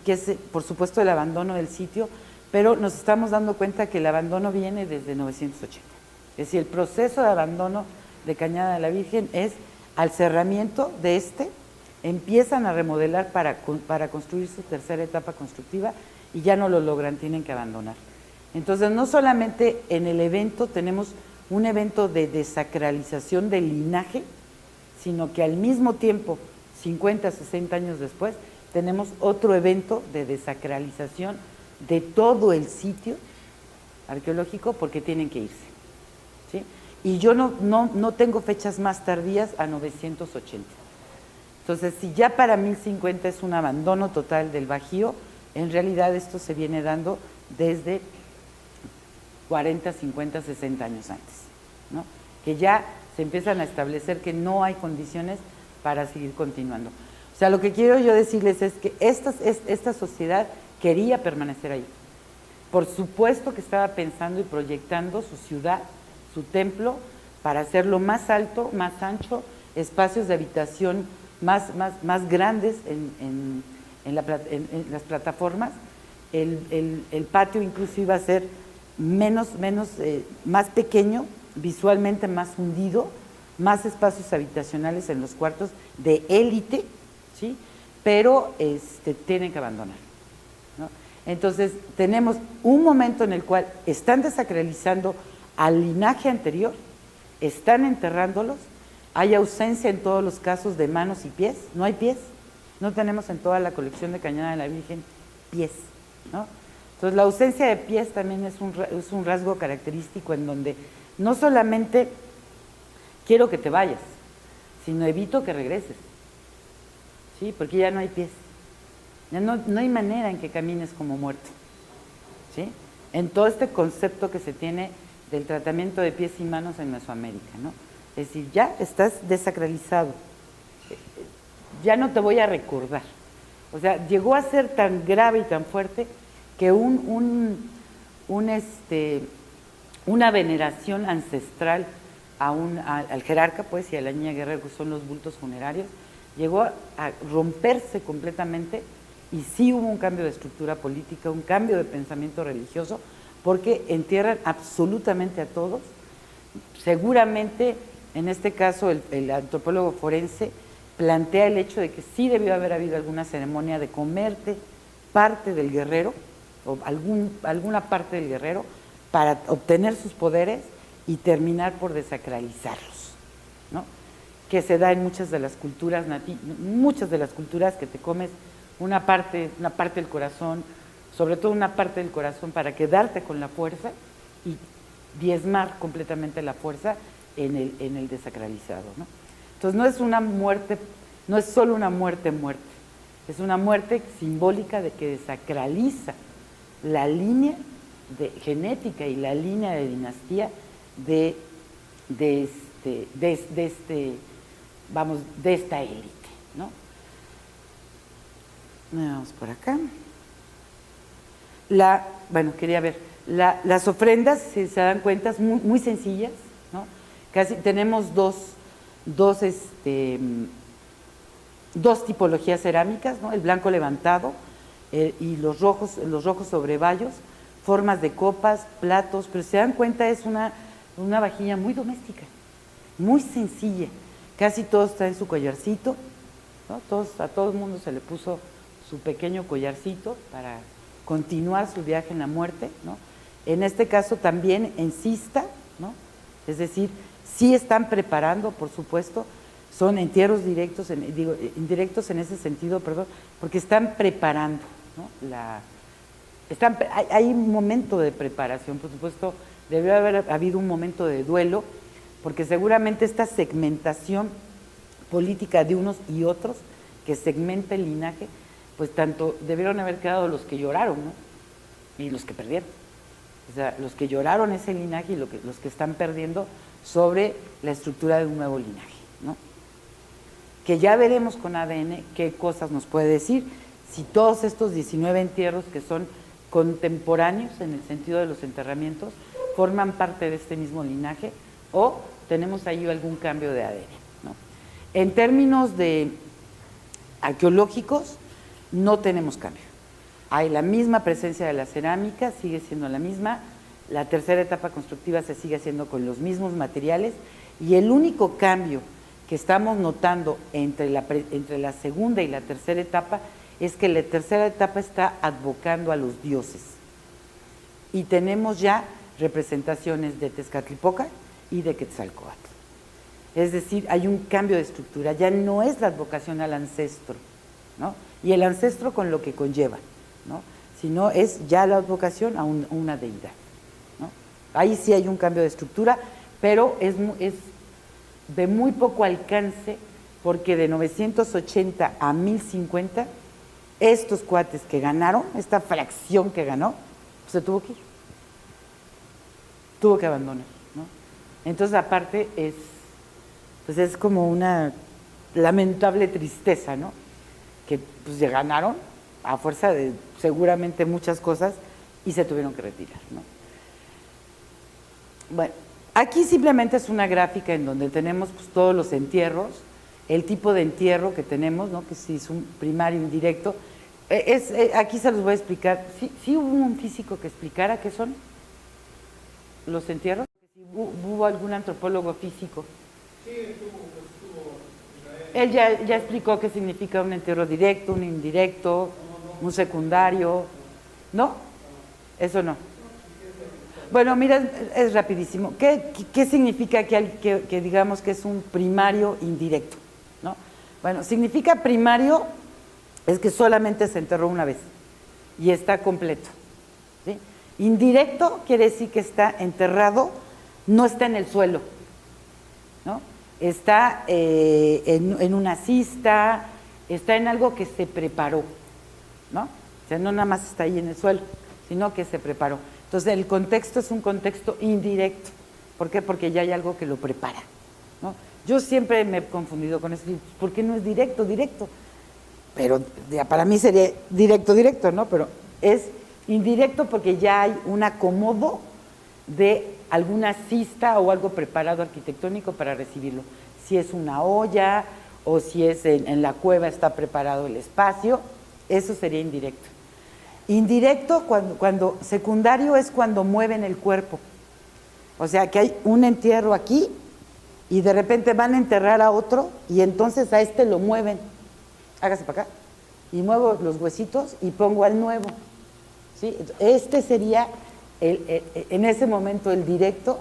que es, por supuesto, el abandono del sitio, pero nos estamos dando cuenta que el abandono viene desde 980. Es decir, el proceso de abandono de Cañada de la Virgen es al cerramiento de empiezan a remodelar para construir su tercera etapa constructiva y ya no lo logran, tienen que abandonar. Entonces, no solamente en el evento tenemos un evento de desacralización del linaje, sino que al mismo tiempo, 50, 60 años después, tenemos otro evento de desacralización de todo el sitio arqueológico porque tienen que irse, ¿sí? Y yo no tengo fechas más tardías a 980. Entonces, si ya para 1050 es un abandono total del Bajío, en realidad esto se viene dando desde 40, 50, 60 años antes, ¿no? Que ya se empiezan a establecer que no hay condiciones para seguir continuando. O sea, lo que quiero yo decirles es que esta sociedad quería permanecer ahí. Por supuesto que estaba pensando y proyectando su ciudad, su templo, para hacerlo más alto, más ancho, espacios de habitación más grandes en las plataformas. El patio incluso iba a ser más pequeño, visualmente más hundido, más espacios habitacionales en los cuartos de élite, ¿sí? Pero tienen que abandonar, ¿no? Entonces tenemos un momento en el cual están desacralizando al linaje anterior, están enterrándolos, hay ausencia en todos los casos de manos y pies, no hay pies, no tenemos en toda la colección de Cañada de la Virgen pies, ¿no? Entonces la ausencia de pies también es un rasgo característico en donde no solamente quiero que te vayas, sino evito que regreses, ¿sí? Porque ya no hay pies, ya no hay manera en que camines como muerto, ¿sí? En todo este concepto que se tiene del tratamiento de pies y manos en Mesoamérica, ¿no? Es decir, ya estás desacralizado, ya no te voy a recordar. O sea, llegó a ser tan grave y tan fuerte que una veneración ancestral al jerarca, pues, y a la niña guerrera, que son los bultos funerarios, llegó a romperse completamente y sí hubo un cambio de estructura política, un cambio de pensamiento religioso, porque entierran absolutamente a todos. Seguramente, en este caso, el antropólogo forense plantea el hecho de que sí debió haber habido alguna ceremonia de comerte parte del guerrero, o alguna parte del guerrero, para obtener sus poderes y terminar por desacralizarlos, ¿no? Que se da en muchas de las culturas que te comes una parte del corazón, sobre todo una parte del corazón, para quedarte con la fuerza y diezmar completamente la fuerza en el desacralizado, ¿no? Entonces no es una muerte, no es solo una muerte, es una muerte simbólica de que desacraliza la línea genética y la línea de dinastía de esta élite, ¿no? Vamos por acá. Quería ver, las ofrendas, si se dan cuenta, muy, muy sencillas, ¿no? Casi tenemos dos tipologías cerámicas, ¿no? El blanco levantado y los rojos sobre bayos, formas de copas, platos, pero si se dan cuenta es una vajilla muy doméstica, muy sencilla. Casi todos traen su collarcito, ¿no? A todo el mundo se le puso su pequeño collarcito para continuar su viaje en la muerte, ¿no? En este caso también en cista, ¿no? Es decir, sí están preparando, por supuesto, son entierros directos, indirectos en ese sentido, perdón, porque están preparando, ¿no? Hay un momento de preparación, por supuesto, debería haber habido un momento de duelo, porque seguramente esta segmentación política de unos y otros, que segmenta el linaje, pues tanto debieron haber quedado los que lloraron, ¿no? Y los que perdieron. O sea, los que lloraron ese linaje y los que están perdiendo sobre la estructura de un nuevo linaje, ¿no? Que ya veremos con ADN qué cosas nos puede decir, si todos estos 19 entierros que son contemporáneos en el sentido de los enterramientos forman parte de este mismo linaje o tenemos ahí algún cambio de ADN, ¿no? En términos de arqueológicos, no tenemos cambio. Hay la misma presencia de la cerámica, sigue siendo la misma, la tercera etapa constructiva se sigue haciendo con los mismos materiales y el único cambio que estamos notando entre la segunda y la tercera etapa es que la tercera etapa está advocando a los dioses y tenemos ya representaciones de Tezcatlipoca y de Quetzalcóatl. Es decir, hay un cambio de estructura, ya no es la advocación al ancestro, ¿no? Y el ancestro con lo que conlleva, ¿no? Sino es ya la advocación a una deidad, ¿no? Ahí sí hay un cambio de estructura, pero es de muy poco alcance, porque de 980 a 1050, estos cuates que ganaron, esta fracción que ganó, se tuvo que ir, tuvo que abandonar, ¿no? Entonces, aparte, pues es como una lamentable tristeza, ¿no? Que pues ya ganaron a fuerza de seguramente muchas cosas y se tuvieron que retirar, ¿no? Bueno, aquí simplemente es una gráfica en donde tenemos pues, todos los entierros, el tipo de entierro que tenemos, ¿no? Que si es un primario indirecto. Aquí se los voy a explicar. ¿Sí hubo un físico que explicara qué son los entierros? ¿Hubo algún antropólogo físico? Sí, estuvo Él ya explicó qué significa un entierro directo, un indirecto, un secundario. ¿No? Eso no. Bueno, mira, es rapidísimo. ¿Qué significa que digamos que es un primario indirecto? ¿No? Bueno, significa primario es que solamente se enterró una vez y está completo, ¿sí? Indirecto quiere decir que está enterrado, no está en el suelo, ¿no? Está en una cista, está en algo que se preparó, ¿no? O sea, no nada más está ahí en el suelo, sino que se preparó. Entonces, el contexto es un contexto indirecto. ¿Por qué? Porque ya hay algo que lo prepara, ¿no? Yo siempre me he confundido con eso. ¿Por qué no es directo? Directo. Pero ya para mí sería directo, ¿no? Pero es indirecto porque ya hay un acomodo de alguna cista o algo preparado arquitectónico para recibirlo. Si es una olla o si es en la cueva está preparado el espacio, eso sería indirecto. Indirecto, cuando secundario es cuando mueven el cuerpo. O sea, que hay un entierro aquí y de repente van a enterrar a otro y entonces a este lo mueven. Hágase para acá. Y muevo los huesitos y pongo al nuevo, ¿sí? Este sería en ese momento el directo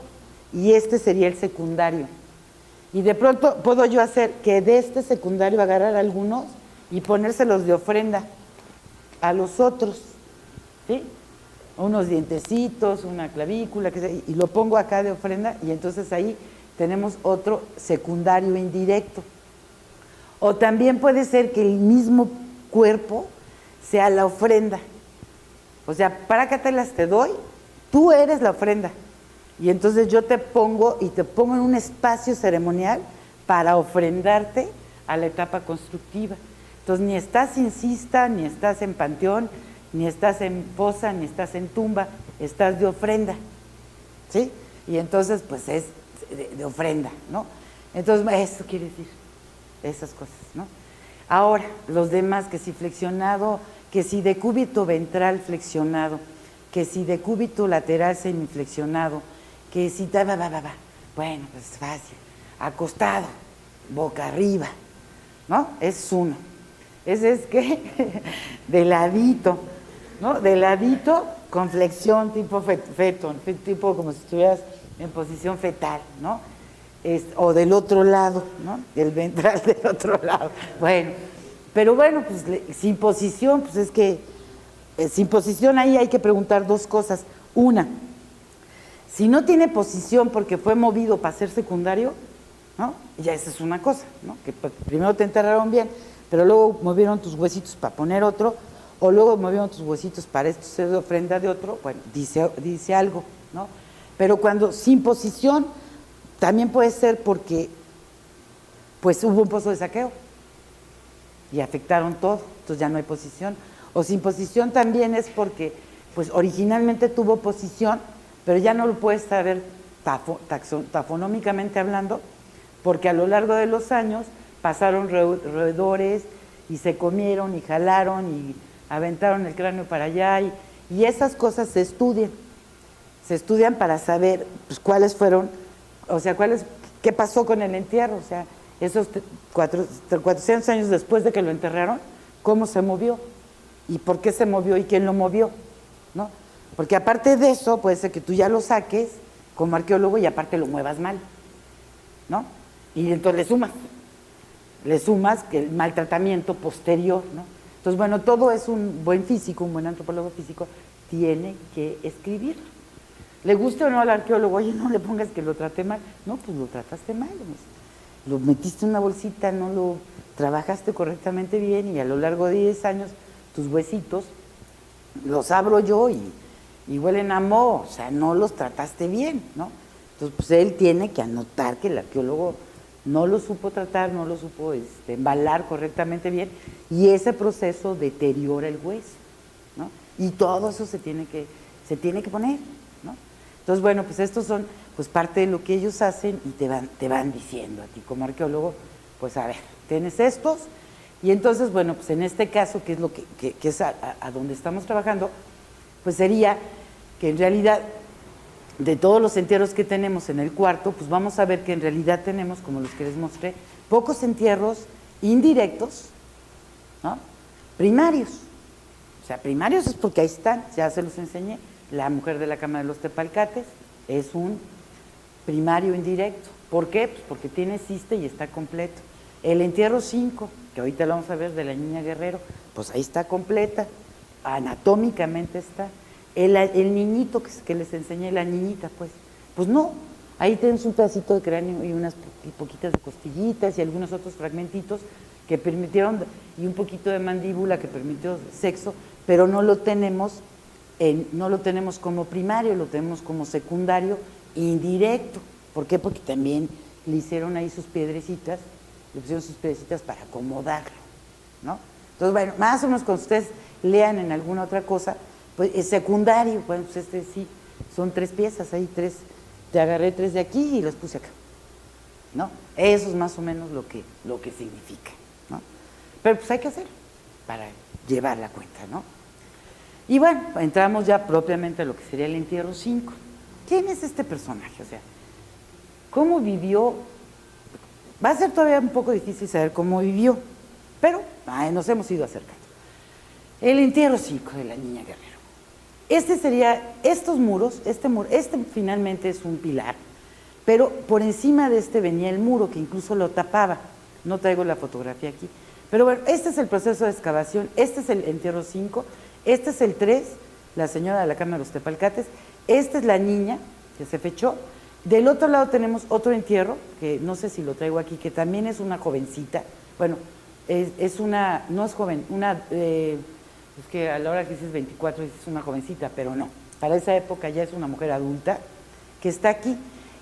y este sería el secundario. Y de pronto puedo yo hacer que de este secundario agarrar algunos y ponérselos de ofrenda a los otros, ¿sí? Unos dientecitos, una clavícula, y lo pongo acá de ofrenda y entonces ahí tenemos otro secundario indirecto. O también puede ser que el mismo cuerpo sea la ofrenda. O sea, para qué te las te doy, tú eres la ofrenda. Y entonces yo te pongo en un espacio ceremonial para ofrendarte a la etapa constructiva. Entonces ni estás en cista, ni estás en panteón, ni estás en fosa, ni estás en tumba, estás de ofrenda, ¿sí? Y entonces pues es de ofrenda, ¿no? Entonces eso quiere decir esas cosas, ¿no? Ahora, los demás, que si flexionado, que si decúbito ventral flexionado, que si decúbito lateral semiflexionado, que si bueno, pues fácil, acostado, boca arriba, ¿no? Es uno. Ese es que de ladito, ¿no? De ladito con flexión tipo feto, tipo como si estuvieras en posición fetal, ¿no? o del otro lado, ¿no? El ventral del otro lado. Bueno, pero bueno, pues sin posición, pues es que sin posición ahí hay que preguntar dos cosas. Una, si no tiene posición porque fue movido para ser secundario, ¿no? Ya esa es una cosa, ¿no? Que primero te enterraron bien, pero luego movieron tus huesitos para poner otro, o luego movieron tus huesitos para esto ser de ofrenda de otro, bueno, dice algo, ¿no? Pero cuando sin posición, también puede ser porque pues hubo un pozo de saqueo y afectaron todo, entonces ya no hay posición. O sin posición también es porque pues originalmente tuvo posición, pero ya no lo puedes saber tafonómicamente hablando, porque a lo largo de los años pasaron roedores y se comieron y jalaron y aventaron el cráneo para allá y esas cosas se estudian para saber pues cuáles fueron, o sea, qué pasó con el entierro, o sea, esos 400 años después de que lo enterraron, cómo se movió y por qué se movió y quién lo movió, ¿no? Porque aparte de eso, puede ser que tú ya lo saques como arqueólogo y aparte lo muevas mal, ¿no? Y entonces le sumas que el maltratamiento posterior, ¿no? Entonces, bueno, todo es un buen físico, un buen antropólogo físico, tiene que escribir. ¿Le guste o no al arqueólogo? Oye, no le pongas que lo traté mal. No, pues lo trataste mal. Lo metiste en una bolsita, no lo trabajaste correctamente bien y a lo largo de 10 años tus huesitos los abro yo y huelen a moho, o sea, no los trataste bien, ¿no? Entonces, pues él tiene que anotar que el arqueólogo no lo supo tratar, no lo supo embalar correctamente bien y ese proceso deteriora el hueso, ¿no? Y todo eso se tiene que poner, ¿no? Entonces, bueno, pues estos son pues parte de lo que ellos hacen y te van diciendo a ti como arqueólogo, pues a ver, tienes estos y entonces, bueno, pues en este caso, que es lo que es a donde estamos trabajando, pues sería que en realidad de todos los entierros que tenemos en el cuarto, pues vamos a ver que en realidad tenemos, como los que les mostré, pocos entierros indirectos, ¿no? Primarios. O sea, primarios es porque ahí están, ya se los enseñé. La mujer de la cama de los Tepalcates es un primario indirecto. ¿Por qué? Pues porque tiene ciste y está completo. El entierro 5, que ahorita lo vamos a ver, de la niña Guerrero, pues ahí está completa, anatómicamente está. El niñito que les enseñé, la niñita, pues no, ahí tienes un pedacito de cráneo y unas poquitas de costillitas y algunos otros fragmentitos que permitieron, y un poquito de mandíbula que permitió sexo, pero no lo tenemos como primario, lo tenemos como secundario indirecto. ¿Por qué? Porque también le hicieron ahí sus piedrecitas, le pusieron sus piedrecitas para acomodarlo, ¿no? Entonces, bueno, más o menos cuando ustedes lean en alguna otra cosa, pues es secundario, bueno, pues sí, son 3 piezas, ahí 3, te agarré 3 de aquí y las puse acá, ¿no? Eso es más o menos lo que significa, ¿no? Pero pues hay que hacerlo para llevar la cuenta, ¿no? Y bueno, entramos ya propiamente a lo que sería el entierro 5. ¿Quién es este personaje? O sea, ¿cómo vivió? Va a ser todavía un poco difícil saber cómo vivió, pero nos hemos ido acercando. El entierro 5 de la niña Guerrero. Estos muros, este finalmente es un pilar, pero por encima de este venía el muro que incluso lo tapaba. No traigo la fotografía aquí. Pero bueno, este es el proceso de excavación, este es el entierro 5, este es el 3, la señora de la cama de los Tepalcates, esta es la niña que se fechó. Del otro lado tenemos otro entierro, que no sé si lo traigo aquí, que también es una jovencita. Bueno, no es joven, es que a la hora que dices 24 es una jovencita, pero no. Para esa época ya es una mujer adulta que está aquí.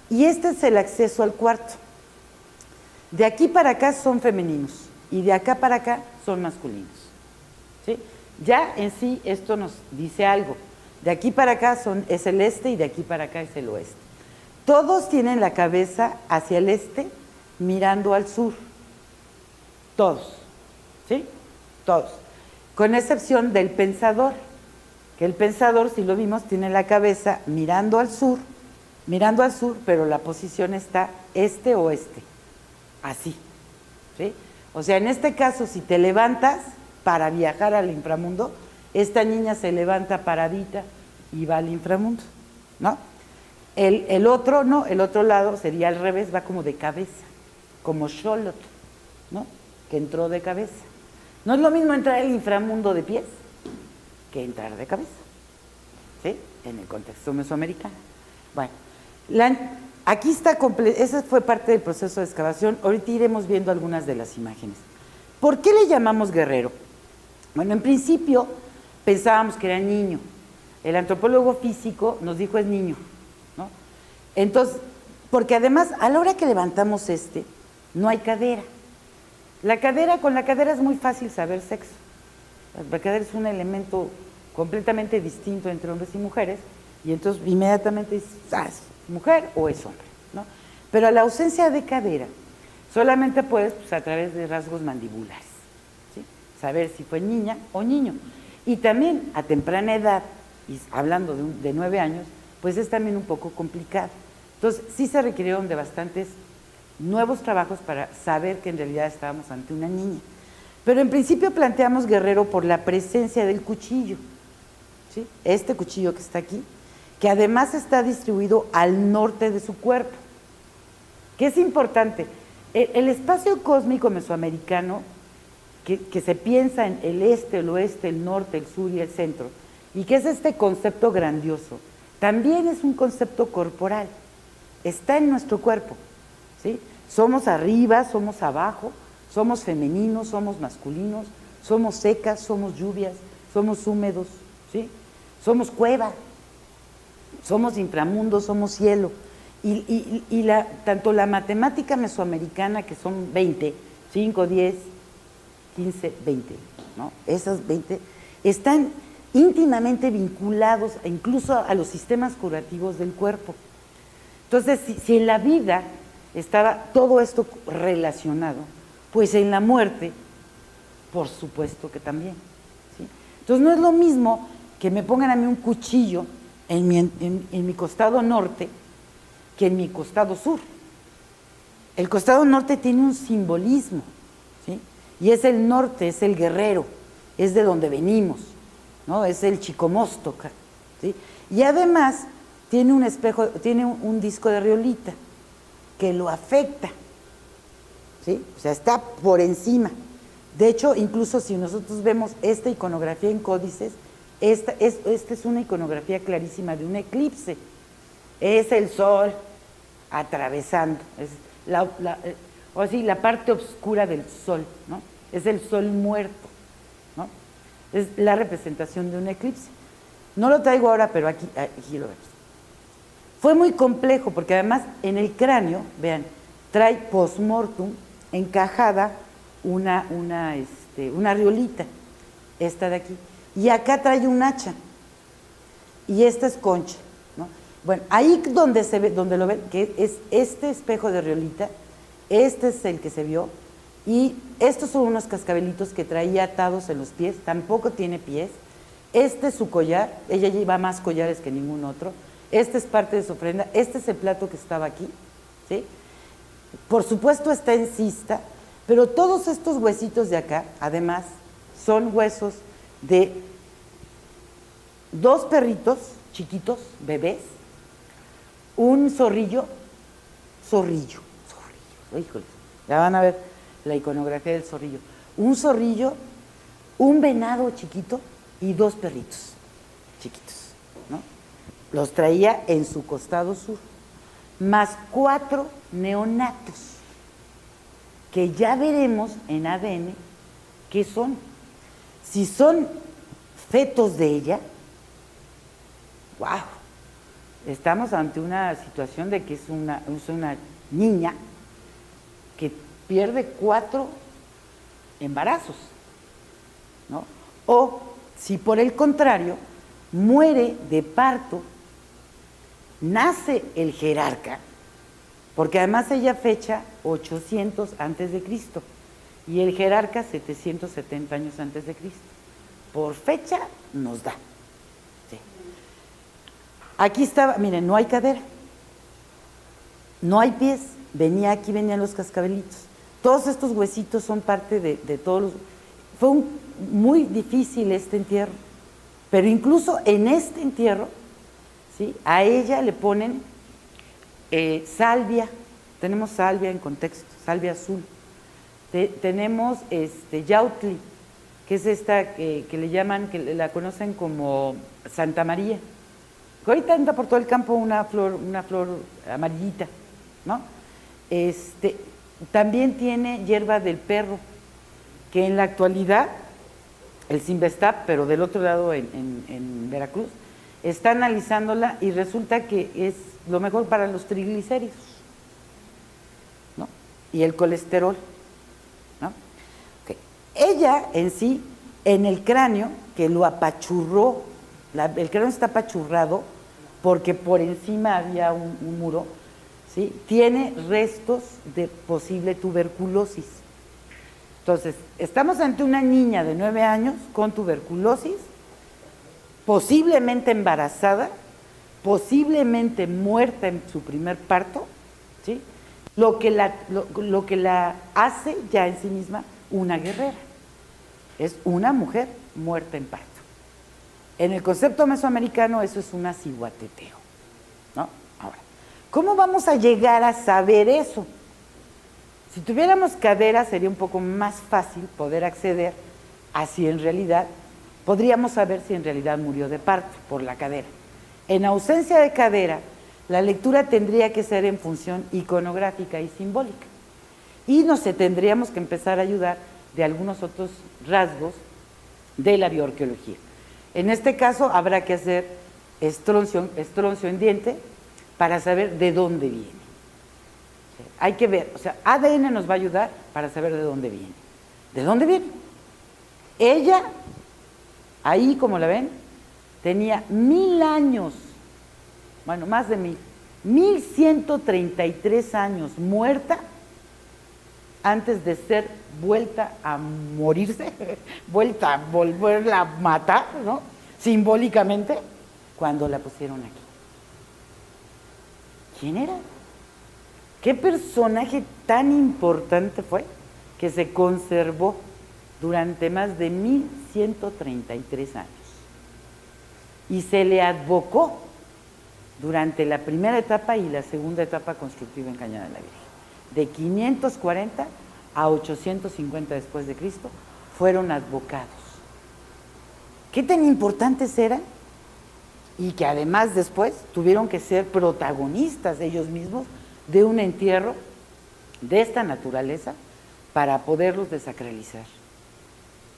Y este es el acceso al cuarto. De aquí para acá son femeninos y de acá para acá son masculinos, ¿sí? Ya en sí esto nos dice algo. De aquí para acá es el este y de aquí para acá es el oeste. Todos tienen la cabeza hacia el este mirando al sur. Todos, ¿sí? Todos. Con excepción del pensador, que el pensador, si lo vimos, tiene la cabeza mirando al sur, pero la posición está este-oeste, así, ¿sí? O sea, en este caso, si te levantas para viajar al inframundo, esta niña se levanta paradita y va al inframundo, ¿no? El otro no, el otro lado sería al revés, va como de cabeza, como Xolotl, ¿no? Que entró de cabeza. No es lo mismo entrar al inframundo de pies que entrar de cabeza, ¿sí? En el contexto mesoamericano. Bueno, aquí está, esa fue parte del proceso de excavación. Ahorita iremos viendo algunas de las imágenes. ¿Por qué le llamamos guerrero? Bueno, en principio pensábamos que era niño. El antropólogo físico nos dijo es niño, ¿no? Entonces, porque además a la hora que levantamos no hay cadera. Con la cadera es muy fácil saber sexo. La cadera es un elemento completamente distinto entre hombres y mujeres, y entonces inmediatamente dices, ¿es mujer o es hombre? ¿No? Pero a la ausencia de cadera, solamente puedes, pues, a través de rasgos mandibulares, ¿sí? Saber si fue niña o niño. Y también a temprana edad, y hablando de 9 años, pues es también un poco complicado. Entonces, sí se requirieron de bastantes nuevos trabajos para saber que en realidad estábamos ante una niña. Pero en principio planteamos guerrero por la presencia del cuchillo, ¿sí? Este cuchillo que está aquí, que además está distribuido al norte de su cuerpo. ¿Qué es importante? El espacio cósmico mesoamericano, que se piensa en el este, el oeste, el norte, el sur y el centro, y que es este concepto grandioso, también es un concepto corporal, está en nuestro cuerpo, ¿sí? Somos arriba, somos abajo, somos femeninos, somos masculinos, somos secas, somos lluvias, somos húmedos, ¿sí? Somos cueva, somos inframundo, somos cielo. Y tanto la matemática mesoamericana, que son 20, 5, 10, 15, 20, ¿no? Esas 20 están íntimamente vinculados incluso a los sistemas curativos del cuerpo. Entonces, si en la vida estaba todo esto relacionado, pues en la muerte, por supuesto que también, ¿sí? Entonces no es lo mismo que me pongan a mí un cuchillo en mi costado norte que en mi costado sur. El costado norte tiene un simbolismo, ¿sí? Y es el norte, es el guerrero, es de donde venimos, ¿no? Es el Chicomóstoca, ¿sí? Y además tiene un espejo, tiene un disco de riolita que lo afecta, ¿sí? O sea, está por encima. De hecho, incluso si nosotros vemos esta iconografía en códices, esta es una iconografía clarísima de un eclipse. Es el sol atravesando, es la parte oscura del sol, ¿no? Es el sol muerto, ¿no? Es la representación de un eclipse. No lo traigo ahora, pero aquí lo vemos. Fue muy complejo porque además en el cráneo, vean, trae post-mortem encajada una riolita, esta de aquí, y acá trae un hacha, y esta es concha, ¿no? Bueno, ahí donde se ve, donde lo ven, que es este espejo de riolita, este es el que se vio, y estos son unos cascabelitos que traía atados en los pies, tampoco tiene pies. Este es su collar, ella lleva más collares que ningún otro. Este es parte de su ofrenda, este es el plato que estaba aquí, ¿sí? Por supuesto está en cista, pero todos estos huesitos de acá, además, son huesos de 2 perritos chiquitos, bebés, un zorrillo, híjole, ya van a ver la iconografía del zorrillo, un zorrillo, un venado chiquito y 2 perritos chiquitos, ¿no? Los traía en su costado sur, más 4 neonatos, que ya veremos en ADN qué son. Si son fetos de ella, wow, estamos ante una situación de que es una niña que pierde 4 embarazos, ¿no? O si por el contrario muere de parto, nace el jerarca, porque además ella fecha 800 antes de Cristo y el jerarca 770 años antes de Cristo. Por fecha nos da. Sí. Aquí estaba, miren, no hay cadera, no hay pies, venían los cascabelitos. Todos estos huesitos son parte de todos los... Fue muy difícil este entierro, pero incluso en este entierro, ¿sí?, a ella le ponen salvia, tenemos salvia en contexto, salvia azul. Tenemos yautli, que es esta que le llaman, que la conocen como Santa María. Que ahorita anda por todo el campo una flor amarillita, ¿no? También tiene hierba del perro, que en la actualidad, el Sinvestap, pero del otro lado en Veracruz, está analizándola y resulta que es lo mejor para los triglicéridos, ¿no? Y el colesterol, ¿no? Okay. Ella en sí, en el cráneo, que lo apachurró, el cráneo está apachurrado porque por encima había un muro, ¿sí? Tiene restos de posible tuberculosis. Entonces, estamos ante una niña de 9 años con tuberculosis, posiblemente embarazada, posiblemente muerta en su primer parto, ¿sí? Lo que la hace ya en sí misma una guerrera. Es una mujer muerta en parto. En el concepto mesoamericano eso es un aciguateteo, ¿no? Ahora, ¿cómo vamos a llegar a saber eso? Si tuviéramos cadera sería un poco más fácil poder acceder a si en realidad, podríamos saber si en realidad murió de parto por la cadera. En ausencia de cadera, la lectura tendría que ser en función iconográfica y simbólica. Y nos tendríamos que empezar a ayudar de algunos otros rasgos de la bioarqueología. En este caso habrá que hacer estroncio en diente para saber de dónde viene. Hay que ver, o sea, ADN nos va a ayudar para saber de dónde viene. ¿De dónde viene? Ella, ahí como la ven, tenía 1000 años, bueno, más de 1000, 1133 años muerta antes de ser vuelta a morirse, vuelta a volverla a matar, ¿no? Simbólicamente, cuando la pusieron aquí. ¿Quién era? ¿Qué personaje tan importante fue que se conservó durante más de 1133 años? Y se le advocó durante la primera etapa y la segunda etapa constructiva en Cañada de la Virgen. De 540 a 850 después de Cristo fueron advocados. ¿Qué tan importantes eran? Y que además después tuvieron que ser protagonistas ellos mismos de un entierro de esta naturaleza para poderlos desacralizar,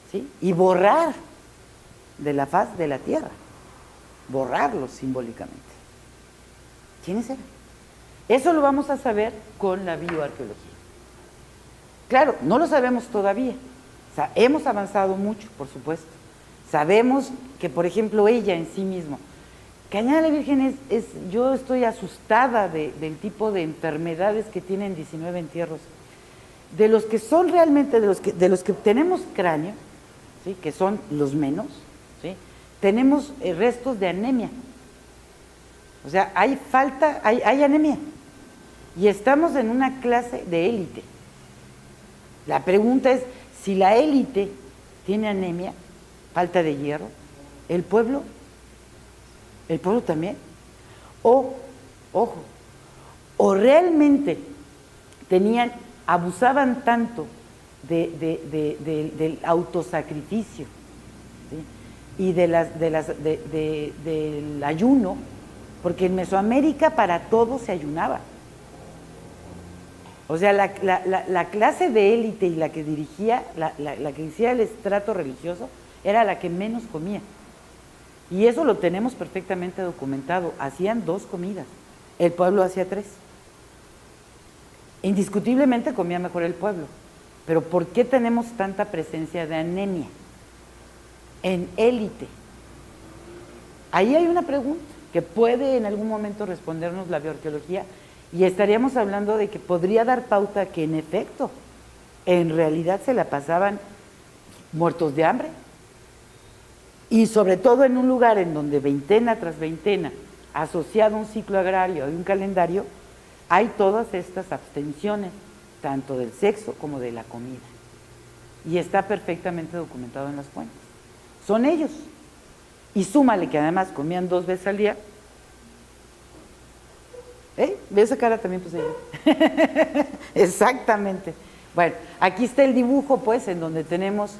¿sí? Y borrar de la faz de la tierra, borrarlos simbólicamente. ¿Quiénes eran? Eso lo vamos a saber con la bioarqueología. Claro, no lo sabemos todavía. O sea, hemos avanzado mucho, por supuesto. Sabemos que, por ejemplo, ella en sí misma, Cañada de la Virgen yo estoy asustada del tipo de enfermedades que tienen 19 entierros. De los que son realmente, de los que tenemos cráneo, ¿sí? Que son los menos, ¿sí? Tenemos restos de anemia. O sea, hay anemia. Y estamos en una clase de élite. La pregunta es, si la élite tiene anemia, falta de hierro, ¿el pueblo también? O, ojo, o realmente abusaban tanto del autosacrificio, ¿sí? Y del ayuno, porque en Mesoamérica para todo se ayunaba. O sea, la clase de élite y la que dirigía, la que hacía el estrato religioso, era la que menos comía. Y eso lo tenemos perfectamente documentado. Hacían 2 comidas, el pueblo hacía 3. Indiscutiblemente comía mejor el pueblo. Pero ¿por qué tenemos tanta presencia de anemia en élite? Ahí hay una pregunta que puede en algún momento respondernos la bioarqueología, y estaríamos hablando de que podría dar pauta que en efecto, en realidad se la pasaban muertos de hambre. Y sobre todo en un lugar en donde veintena tras veintena, asociado a un ciclo agrario y un calendario, hay todas estas abstenciones, tanto del sexo como de la comida. Y está perfectamente documentado en las fuentes. Son ellos. Y súmale que además comían 2 veces al día, ¿Ve esa cara también? Pues exactamente. Bueno, aquí está el dibujo, pues, en donde tenemos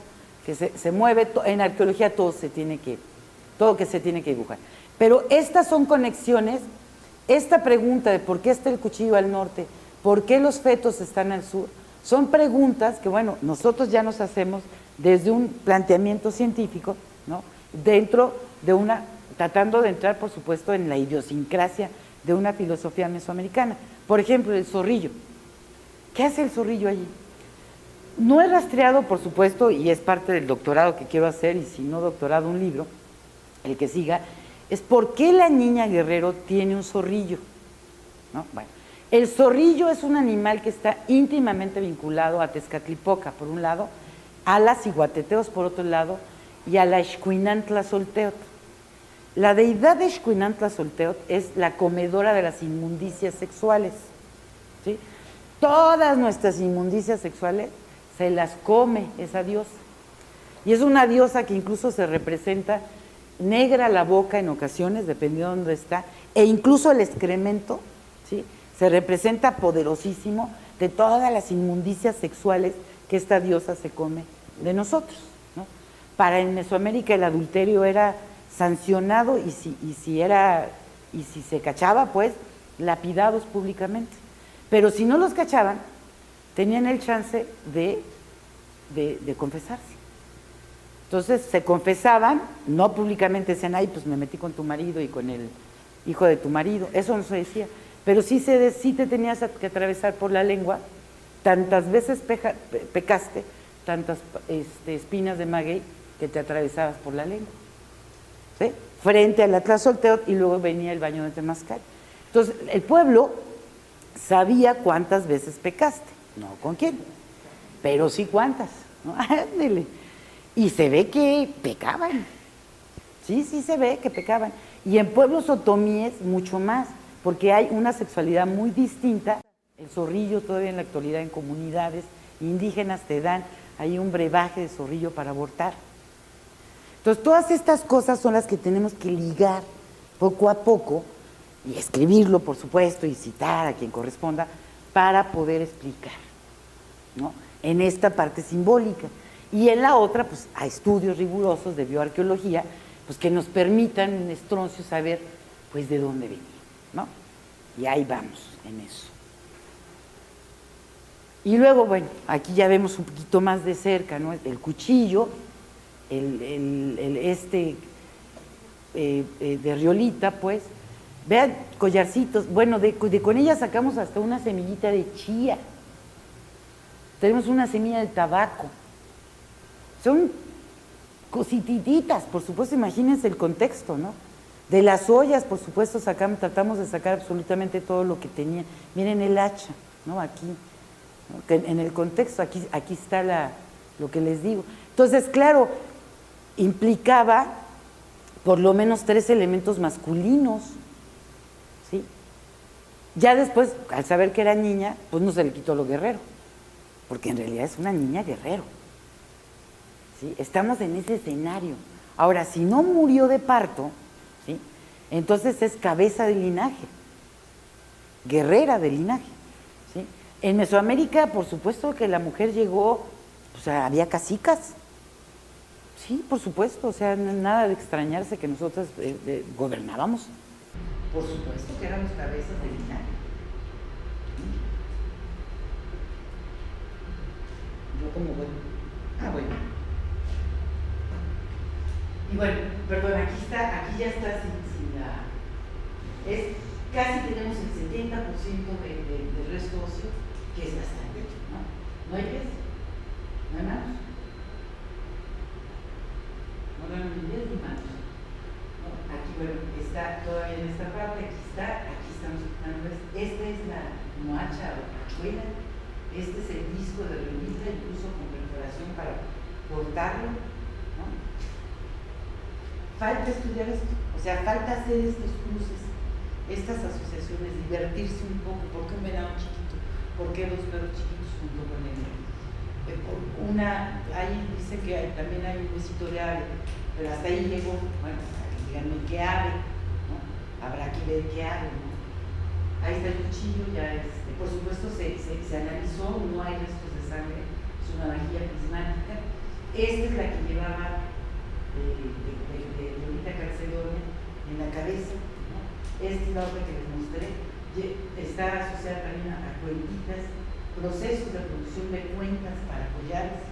que se mueve, en arqueología todo que se tiene que dibujar. Pero estas son conexiones, esta pregunta de por qué está el cuchillo al norte, por qué los fetos están al sur, son preguntas que, bueno, nosotros ya nos hacemos desde un planteamiento científico, ¿no? Dentro de tratando de entrar, por supuesto, en la idiosincrasia de una filosofía mesoamericana. Por ejemplo, el zorrillo. ¿Qué hace el zorrillo allí? No he rastreado, por supuesto, y es parte del doctorado que quiero hacer, y si no doctorado, un libro, el que siga, es por qué la niña Guerrero tiene un zorrillo, ¿no? Bueno, el zorrillo es un animal que está íntimamente vinculado a Tezcatlipoca, por un lado, a las Iguateteos, por otro lado, y a la Xcuinantla-Solteotl. La deidad de Xcuinantla-Solteotl es la comedora de las inmundicias sexuales, ¿sí? Todas nuestras inmundicias sexuales se las come esa diosa. Y es una diosa que incluso se representa negra la boca en ocasiones, dependiendo de dónde está, e incluso el excremento, ¿sí? Se representa poderosísimo de todas las inmundicias sexuales que esta diosa se come de nosotros, ¿no? Para en Mesoamérica el adulterio era sancionado y si se cachaba, pues, lapidados públicamente. Pero si no los cachaban, tenían el chance de confesarse. Entonces se confesaban, no públicamente decían, ay, pues me metí con tu marido y con el hijo de tu marido, eso no se decía, pero sí te tenías que atravesar por la lengua, tantas veces pecaste, tantas espinas de maguey que te atravesabas por la lengua, ¿sí? Frente al Tlazolteotl, y luego venía el baño de Temazcal. Entonces el pueblo sabía cuántas veces pecaste, no con quién, pero sí cuántas, ¿no? Ándele. Y se ve que pecaban, sí se ve que pecaban. Y en pueblos otomíes mucho más, porque hay una sexualidad muy distinta. El zorrillo todavía en la actualidad en comunidades indígenas te dan ahí un brebaje de zorrillo para abortar. Entonces todas estas cosas son las que tenemos que ligar poco a poco y escribirlo, por supuesto, y citar a quien corresponda para poder explicar, ¿no? En esta parte simbólica. Y en la otra, pues, a estudios rigurosos de bioarqueología, pues, que nos permitan en Estroncio saber, pues, de dónde venía, ¿no? Y ahí vamos, en eso. Y luego, bueno, aquí ya vemos un poquito más de cerca, ¿no? El cuchillo, de riolita, pues. Vean, collarcitos. Bueno, con ella sacamos hasta una semillita de chía. Tenemos una semilla de tabaco. Son cosititas, por supuesto, imagínense el contexto, ¿no? De las ollas, por supuesto, tratamos de sacar absolutamente todo lo que tenía. Miren el hacha, ¿no? Aquí, ¿no? Que en el contexto, aquí está lo que les digo. Entonces, claro, implicaba por lo menos 3 elementos masculinos, ¿sí? Ya después, al saber que era niña, pues no se le quitó lo guerrero, porque en realidad es una niña guerrero. ¿Sí? Estamos en ese escenario. Ahora, si no murió de parto, ¿sí? Entonces es cabeza de linaje, guerrera de linaje, ¿sí? En Mesoamérica, por supuesto que la mujer llegó, o sea, había cacicas, sí, por supuesto, o sea, nada de extrañarse que nosotros gobernábamos. Por supuesto que éramos cabezas de linaje. Yo como bueno. Bueno. Y bueno, perdón, aquí ya está sin la... casi tenemos el 70% del resto óseo, que es bastante, ¿no? ¿No hay pies? ¿No hay manos? No hay ni pies ni manos, ¿no? Aquí, bueno, está todavía en esta parte, aquí estamos quitando esta es la moacha o cachuela, este es el disco de riolita, incluso con perforación para cortarlo, ¿no? Falta estudiar esto, o sea, falta hacer estos cruces, estas asociaciones, divertirse un poco. ¿Por qué un venado chiquito? ¿Por qué 2 perros chiquitos junto con él? Ahí dice que también hay un besito de ave, pero hasta ahí llegó. Bueno, díganme qué ave, ¿no? Habrá que ver qué ave, ¿no? Ahí está el cuchillo, ya por supuesto se analizó, no hay restos de sangre, es una vajilla prismática. Esta es la que llevaba de Lolita Calcedonia en la cabeza, ¿no? Esta es la otra que les mostré, está asociada también a cuentitas, procesos de producción de cuentas para collares.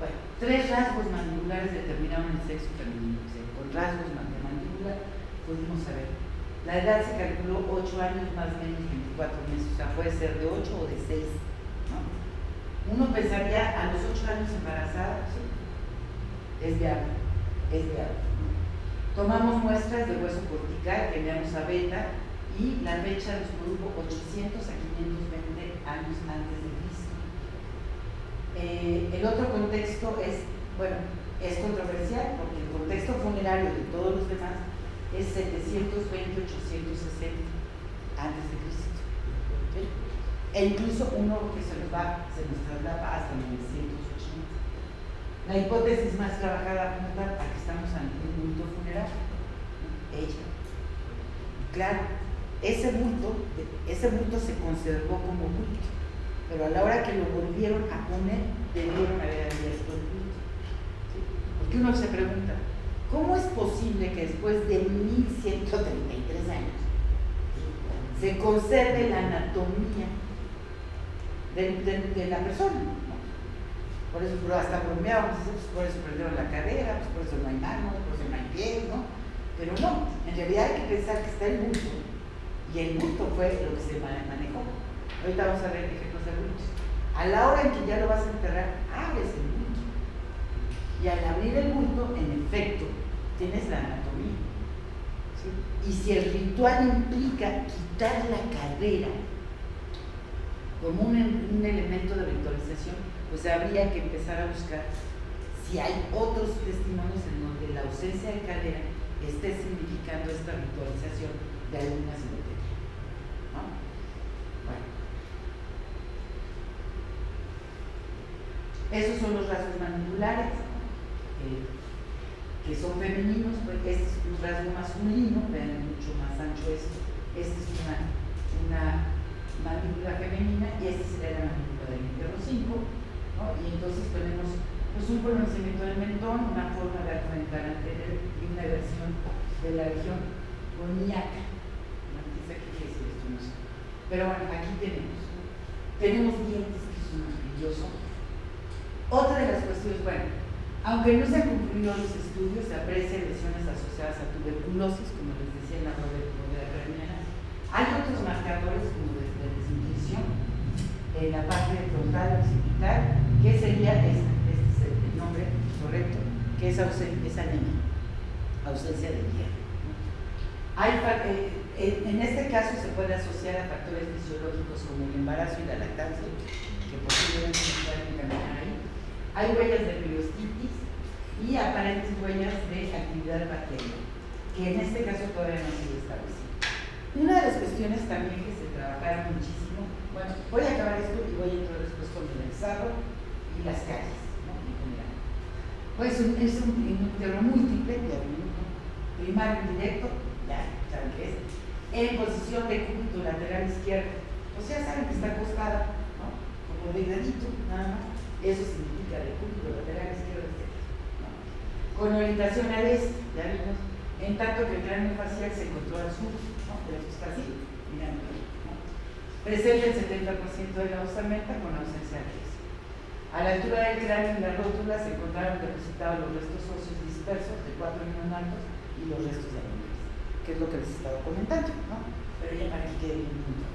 Bueno, 3 rasgos mandibulares determinaron el sexo femenino. O sea, con rasgos de mandíbula pudimos saber. La edad se calculó 8 años más o menos 24 meses, o sea, puede ser de 8 o de 6, ¿no? Uno pensaría a los 8 años embarazada, sí, es viable, ¿no? Tomamos muestras de hueso cortical que enviamos a Beta y la fecha nos produjo 800 a 520 años antes de Cristo. El otro contexto es, bueno, es controversial porque el contexto funerario de todos los demás es 720-860 antes de Cristo. ¿Sí? E incluso uno que se nos traslapa hasta 980. La hipótesis más trabajada apunta a que estamos ante un bulto funerario, ¿no? Ella. Claro, ese bulto se conservó como bulto, pero a la hora que lo volvieron a poner, debieron haber abierto el bulto. ¿Sí? Porque uno se pregunta, ¿cómo es posible que después de 1133 años se conserve la anatomía de la persona? ¿No? Por eso hasta bromeábamos, pues por eso perdieron la cadera, pues por eso no hay manos, por eso no hay pies, ¿no? Pero no, en realidad hay que pensar que está el bulto, y el bulto fue lo que se manejó. Ahorita vamos a ver ejemplos de bultos. A la hora en que ya lo vas a enterrar, abres el bulto. Y al abrir el bulto, en efecto, tienes la anatomía. ¿Sí? Y si el ritual implica quitar la cadera como un elemento de ritualización, pues habría que empezar a buscar si hay otros testimonios en donde la ausencia de cadera esté significando esta ritualización de alguna simetría, ¿no? Bueno. Esos son los rasgos mandibulares, que son femeninos. Pues este es un rasgo masculino, vean mucho más ancho esto. Esta es una mandíbula femenina y esta sería la mandíbula del íntegro 5, ¿no? Y entonces tenemos pues un pronunciamiento del mentón, una forma de argumentar anterior y una versión de la región coniaca. No sé qué quiere decir esto, no sé. Pero bueno, aquí tenemos dientes, que es maravilloso. Otra de las cuestiones, bueno, aunque no se han concluido los estudios, se aprecian lesiones asociadas a tuberculosis, como les decía en la rodea craniana. Hay otros marcadores como de desinfección en la parte frontal occipital, que sería este es el nombre correcto, que es anemia, ausencia de hierro. En este caso se puede asociar a factores fisiológicos como el embarazo y la lactancia, que posiblemente se pueden encaminar ahí. Hay huellas de periostitis y aparentes huellas de actividad bacteriana, que en este caso todavía no ha sido establecida. Una de las cuestiones también que se trabajaron muchísimo, bueno, voy a acabar esto y voy a entrar después con el Pizarro y las calles, ¿no? En general. Pues es un íntegro múltiple, ya vimos, primario indirecto, ya saben qué es, en posición de cúbito lateral izquierdo. Pues ya saben que está acostada, ¿no? Como de dedito, nada más. Eso significa de cúbito lateral izquierdo, ¿no? Con orientación al este, ya vimos, en tanto que el cráneo facial se encontró al sur, ¿no? Pero esto está así, mirando, ¿no? Presenta el 70% de la osamenta con ausencia de eso. A la altura del cráneo y la rótula se encontraron depositados los restos óseos dispersos de 4 neonatos y los restos de animales, que es lo que les estaba comentando, ¿no? Pero ya para que quede bien punto.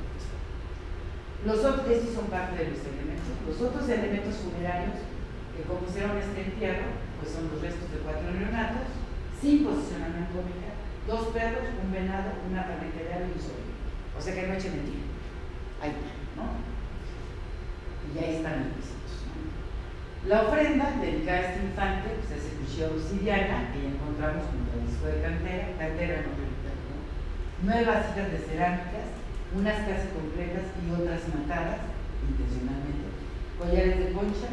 Estos son parte de los elementos. Los otros elementos funerarios que compusieron este entierro, pues son los restos de 4 neonatos, sin posicionamiento cómica, 2 perros, un venado, una parenqueral y un sobrino. O sea que no echen mentira. Ahí está, ¿no? Y ya están los besitos, ¿no? La ofrenda dedicada a este infante, pues es el cuchillo de obsidiana, que ya encontramos junto al disco de cantera, ¿no? 9 vasijas de cerámicas, unas casi completas y otras matadas intencionalmente, collares de concha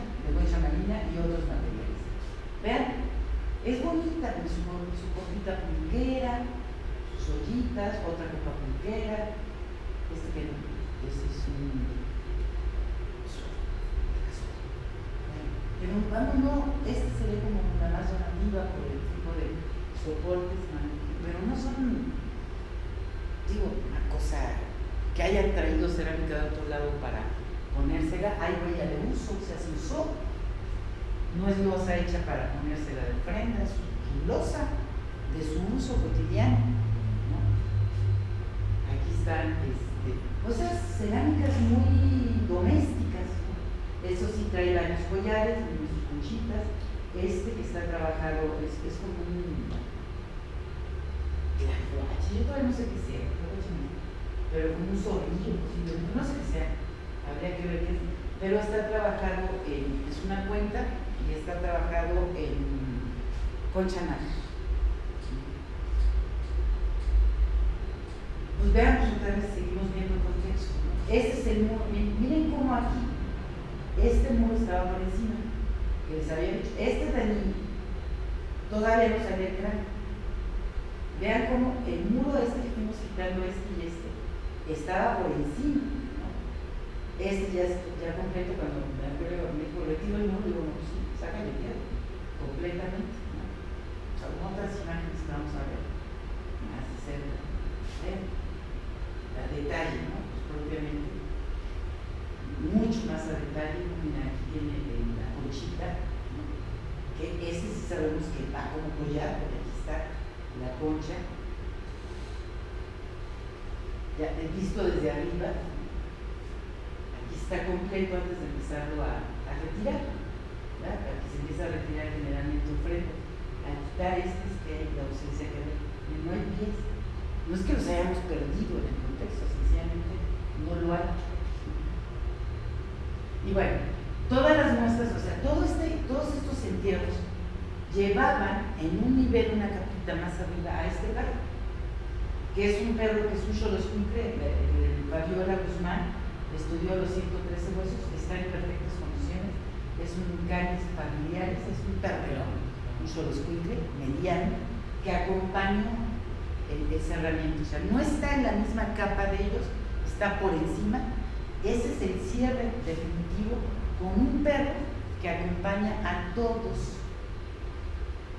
marina y otros materiales. Vean, es bonita con su copita pulguera, sus sus ollitas, otra copa pulquera, ese es un... Pero no, se ve como la más llamativa por el tipo de soportes, pero no son, digo, una cosa que hayan traído cerámica de otro lado para ponérsela. Hay huella de uso, o sea, se usó. No es losa hecha para ponérsela de ofrenda, es losa de su uso cotidiano, ¿no? Aquí están cosas cerámicas muy domésticas, ¿no? Eso sí trae varios collares, sus conchitas. Que está trabajado es como un... yo todavía no sé qué sea, pero como un zorrillo, no sé qué sea, habría que ver qué es, pero está trabajado es una cuenta y está trabajado en concha nácar. Pues veamos otra vez, seguimos viendo el contexto, ¿no? Este es el muro, miren cómo aquí, este muro estaba por encima, que les había dicho, este de allí todavía no salía el cráneo. Vean cómo el muro que fuimos quitando y estaba por encima, ¿no? Ya completo, cuando me acuerdo me dijo, retiro el muro, digo, no, pues sí, sácale tierra, completamente, ¿no? O sea, otras imágenes que vamos a ver más de cerca, a detalle, ¿no? Pues propiamente, mucho más a detalle. Mira, aquí tiene la conchita, ¿no? Que sí sabemos que va como collar, porque aquí está la concha, ya visto desde arriba. Aquí está completo antes de empezarlo a retirar, ¿verdad? Para que se empiece a retirar generalmente ofrenda. Al quitar es que hay la ausencia que no hay pies. No es que los hayamos perdido en el contexto, sencillamente no lo hay. Y bueno, todas las muestras, o sea, todos estos entierros llevaban en un nivel, una capita más arriba, a este perro, que es un perro que es un xoloscuincle. Fabiola Guzmán estudió los 113 huesos, está en perfectas condiciones, es un canis familiares, es un perro, un xoloscuincle mediano, que acompaña el cerramiento, o sea, no está en la misma capa de ellos, está por encima. Ese es el cierre definitivo con un perro que acompaña a todos,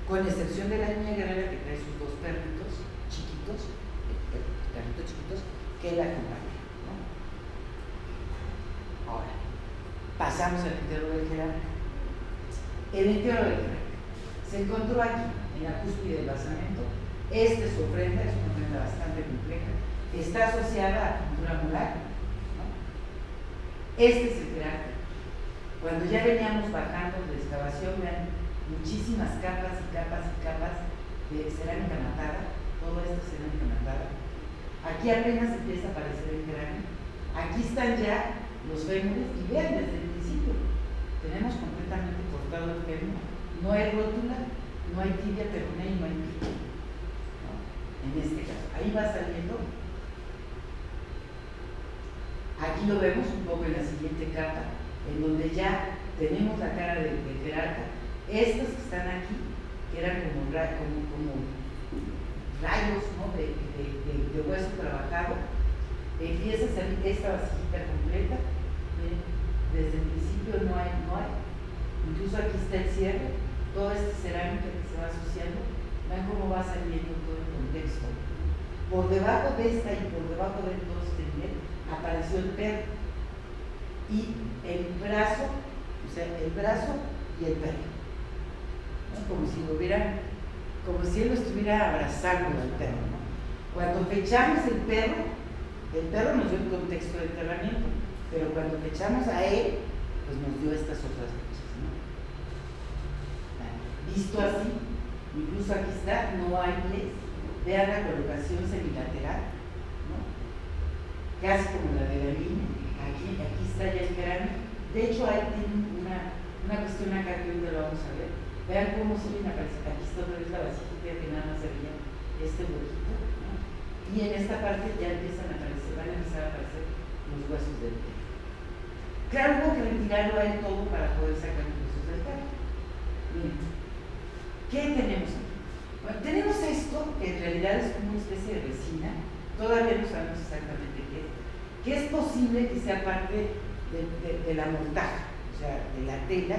con excepción de la niña guerrera, que trae sus dos perritos chiquitos, que la acompañan, ¿no? Ahora, pasamos al entierro del jerarca. El entierro del jerarca se encontró aquí, en la cúspide del basamento. Esta es su ofrenda, es una ofrenda bastante compleja, está asociada a pintura mural, ¿no? Este es el jerarca. Cuando ya veníamos bajando de excavación, vean muchísimas capas y capas y capas de cerámica matada, todo esto es cerámica matada. Aquí apenas empieza a aparecer el cráneo. Aquí están ya los fémures, y vean desde el principio, tenemos completamente cortado el fémur, no hay rótula, no hay tibia peroné y no hay pito, ¿no? En este caso, ahí va saliendo. Aquí lo vemos un poco en la siguiente capa, en donde ya tenemos la cara del jerarca. Estas que están aquí, que eran como rayos, ¿no? de hueso trabajado, empieza a salir esta vasijita completa. Desde el principio no hay, incluso aquí está el cierre, toda esta cerámica que se va asociando. Vean cómo va saliendo todo el contexto. Por debajo de esta y por debajo de todo este nivel apareció el perro y el brazo, o sea, el brazo y el perro, ¿no? como si él lo estuviera abrazando al perro, ¿no? Cuando fechamos el perro nos dio el contexto de enterramiento, pero cuando fechamos a él, pues nos dio estas otras fechas, ¿no? Visto así, incluso aquí está, no hay pies. Vean la colocación semilateral, ¿no? Casi como la de la línea. Aquí está ya el cráneo. De hecho, ahí tiene una cuestión acá que hoy lo vamos a ver. Vean cómo siguen apareciendo. Aquí está otra vez la vasijita que nada más se veía este huequito, ¿no? Y en esta parte ya empiezan a aparecer, van a empezar a aparecer los huesos del perro. Claro, hubo que retirarlo a él todo para poder sacar los huesos del perro. Miren, ¿qué tenemos aquí? Bueno, tenemos esto que que en realidad es como una especie de resina, todavía no sabemos exactamente qué es, que es posible que sea parte de la amortaja, o sea, de la tela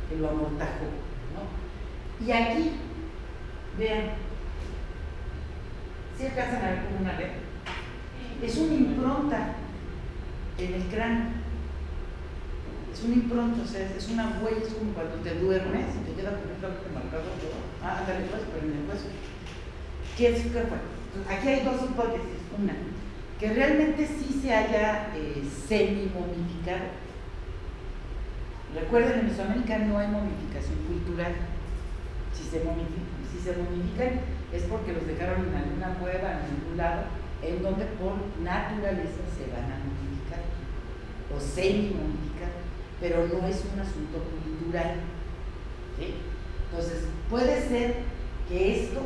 que lo amortajó, ¿no? Y aquí, vean, ¿sí alcanzan a ver como una red? Es una impronta en el cráneo. Es una impronta, o sea, es una huella, es como cuando te duermes y te queda completamente marcado todo. Ándale, pues, pero en el hueso. ¿Qué es? Aquí hay dos hipótesis. Una, que realmente sí se haya semi-momificado. Recuerden, en Mesoamérica no hay momificación cultural. Si se momifican es porque los dejaron en alguna cueva, en algún lado, en donde por naturaleza se van a momificar o semi-momificar, pero no es un asunto cultural, ¿sí? Entonces, puede ser que esto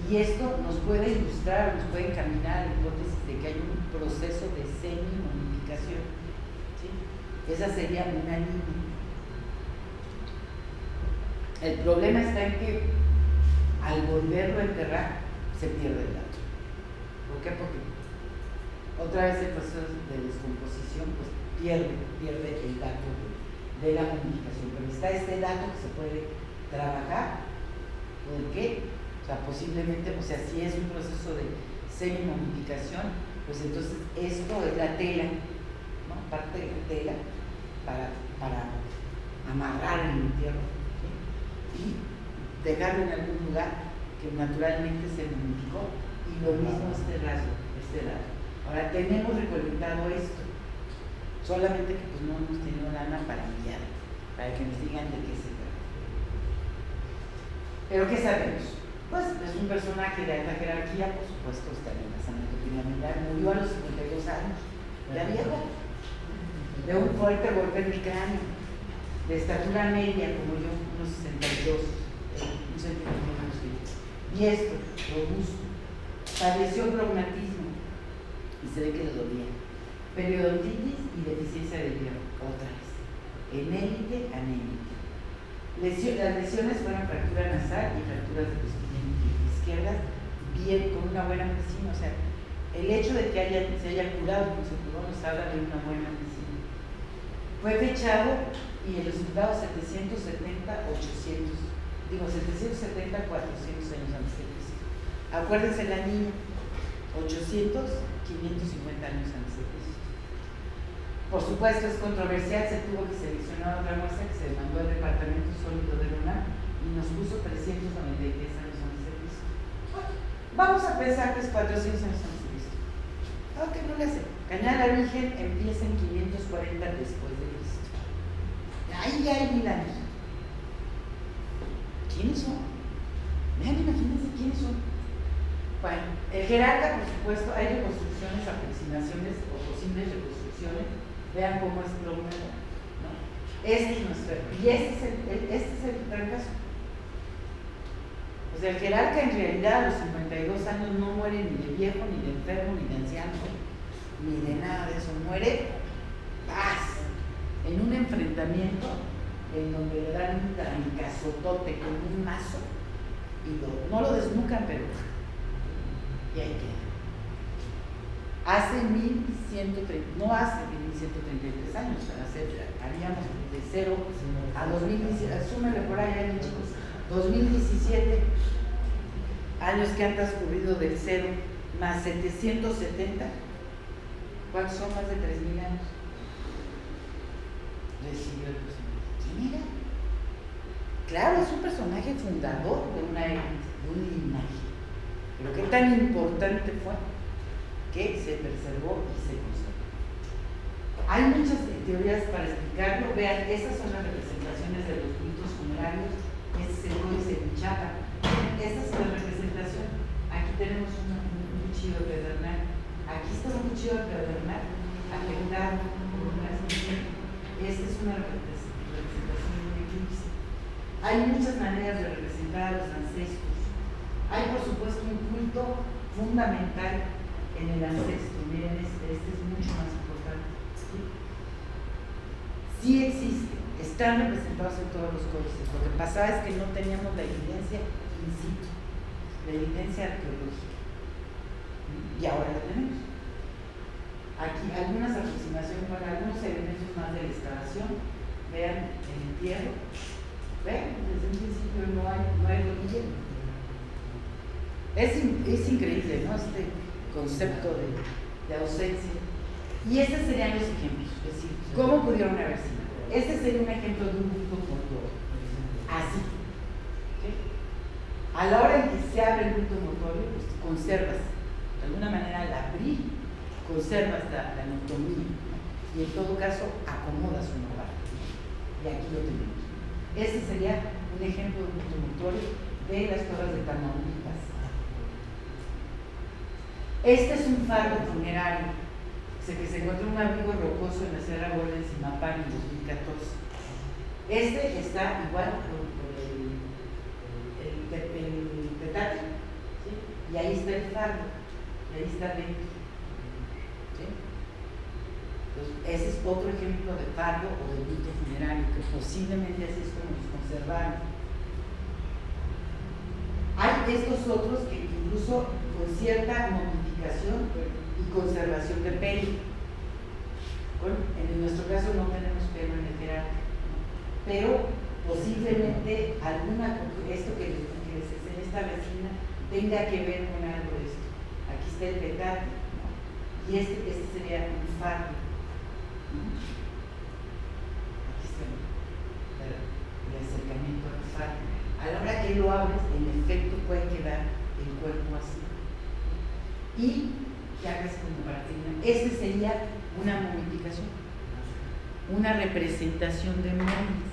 y esto nos puede ilustrar, nos puede encaminar a la hipótesis de que hay un proceso de semi-momificación, ¿sí? Esa sería una línea. El problema está en que al volverlo a enterrar se pierde el dato. ¿Por qué? Porque otra vez el proceso de descomposición pues pierde el dato de la momificación, pero está este dato que se puede trabajar. ¿Por qué? O sea, posiblemente, o sea, si es un proceso de semi-momificación, pues entonces esto es la tela, ¿no? Parte de la tela para amarrar el entierro, ¿sí? Y dejarlo en algún lugar que naturalmente se momificó, y lo mismo este rasgo, este dato. Ahora tenemos recolectado esto, solamente que pues no hemos tenido lana para enviar, para que nos digan de qué se trata. ¿Pero qué sabemos? Pues es un personaje de alta jerarquía, por supuesto, está en la basamento piramidal, murió a los 52 años, ya viejo, de un fuerte golpe en el cráneo, de estatura media, como yo, unos 62, un centímetro menos que yo, diestro, robusto, padeció traumatismo y se ve que le dolía, periodontitis y deficiencia de hierro, otra vez, en élite anémica. Las lesiones fueron fractura nasal y fracturas de costilla izquierdas, bien, con una buena medicina. O sea, el hecho de que se haya curado como se curó nos habla de una buena medicina. Fue fechado y el resultado 770, 400 años antes de Cristo. Acuérdense la niña, 800, 550 años antes de Cristo. Por supuesto es controversial, se tuvo que seleccionar otra muestra que se mandó al Departamento Sólido de la UNAM y nos puso 393 años antes de Cristo. Bueno, vamos a pensar que es 400 años antes de Cristo. Aunque no le hace. Cañada la Virgen empieza en 540 después de Cristo. Ahí ya hay 1000 años. ¿Quiénes son? Vean, imagínense quiénes son. Bueno, el jerarca, por supuesto, hay reconstrucciones, aproximaciones o posibles reconstrucciones. Vean cómo es lo nuevo, ¿no? Este es nuestro, y este es el gran caso. O sea, el jerarca en realidad a los 52 años no muere ni de viejo, ni de enfermo, ni de anciano, ni de nada de eso. Muere paz, en un enfrentamiento en donde le dan un trancazotote con un mazo y no lo desnucan, pero y ahí queda. Hace 1130, no hace 1133 años, haríamos de 0 a 2017, súmele por ahí, chicos, 2017 años que han transcurrido del 0 más 770, ¿cuántos son? Más de 3000 años. Recibió el personaje. ¿Quién era? Claro, es un personaje fundador de una élite, de un linaje. Pero qué tan importante fue que se preservó y se conservó. Hay muchas teorías para explicarlo. Vean, estas son las representaciones de los mitos funerarios. Este es el códice de Chapa. Esta es la representación. Aquí tenemos un cuchillo pedernal. Aquí está un cuchillo pedernal afectado por una explosión. Esta es una representación de un eclipse. Hay muchas maneras de representar a los ancestros. Hay, por supuesto, un culto fundamental en el ancestro. Miren, este es mucho más importante. Sí existe, están representados en todos los códices. Lo que pasaba es que no teníamos la evidencia in situ. la evidencia arqueológica. Y ahora la tenemos. Aquí algunas aproximaciones con algunos elementos más de la excavación. Vean el entierro. Vean, desde un principio no hay rodilla. Es increíble, ¿no? Este concepto de ausencia. Y estos serían los ejemplos. Es decir, ¿cómo pudieron haber sido? Este sería un ejemplo de un bulto motor. Así. ¿Okay? A la hora en que se abre el bulto motorio, pues conservas, de alguna manera al abrir, conservas la anatomía, ¿no? Y en todo caso acomodas un lugar. Y aquí lo tenemos. Este sería un ejemplo de un bulto motorio de las cuevas de Tamaulipas. Este es un faro funerario que se encontró un abrigo rocoso en la Sierra Gorda en Zimapán en 2014. Este está igual con el petate, ¿sí? Y ahí está el faro, y ahí está dentro. ¿Sí? Entonces, ese es otro ejemplo de faro o de bulto funerario, que posiblemente así es como los conservaron. Hay estos otros que incluso con cierta modificación y conservación de pelo. Bueno, en nuestro caso no tenemos pelo en el jerarca, ¿no? Pero posiblemente esto que les enseña esta vecina tenga que ver con algo de esto. Aquí está el petate, ¿no? Y este sería un faro, ¿no? Aquí está el acercamiento al faro. A la hora que lo abres, en efecto puede quedar el cuerpo así. Y que hagas como para terminar. Este sería una momificación, una representación de momias,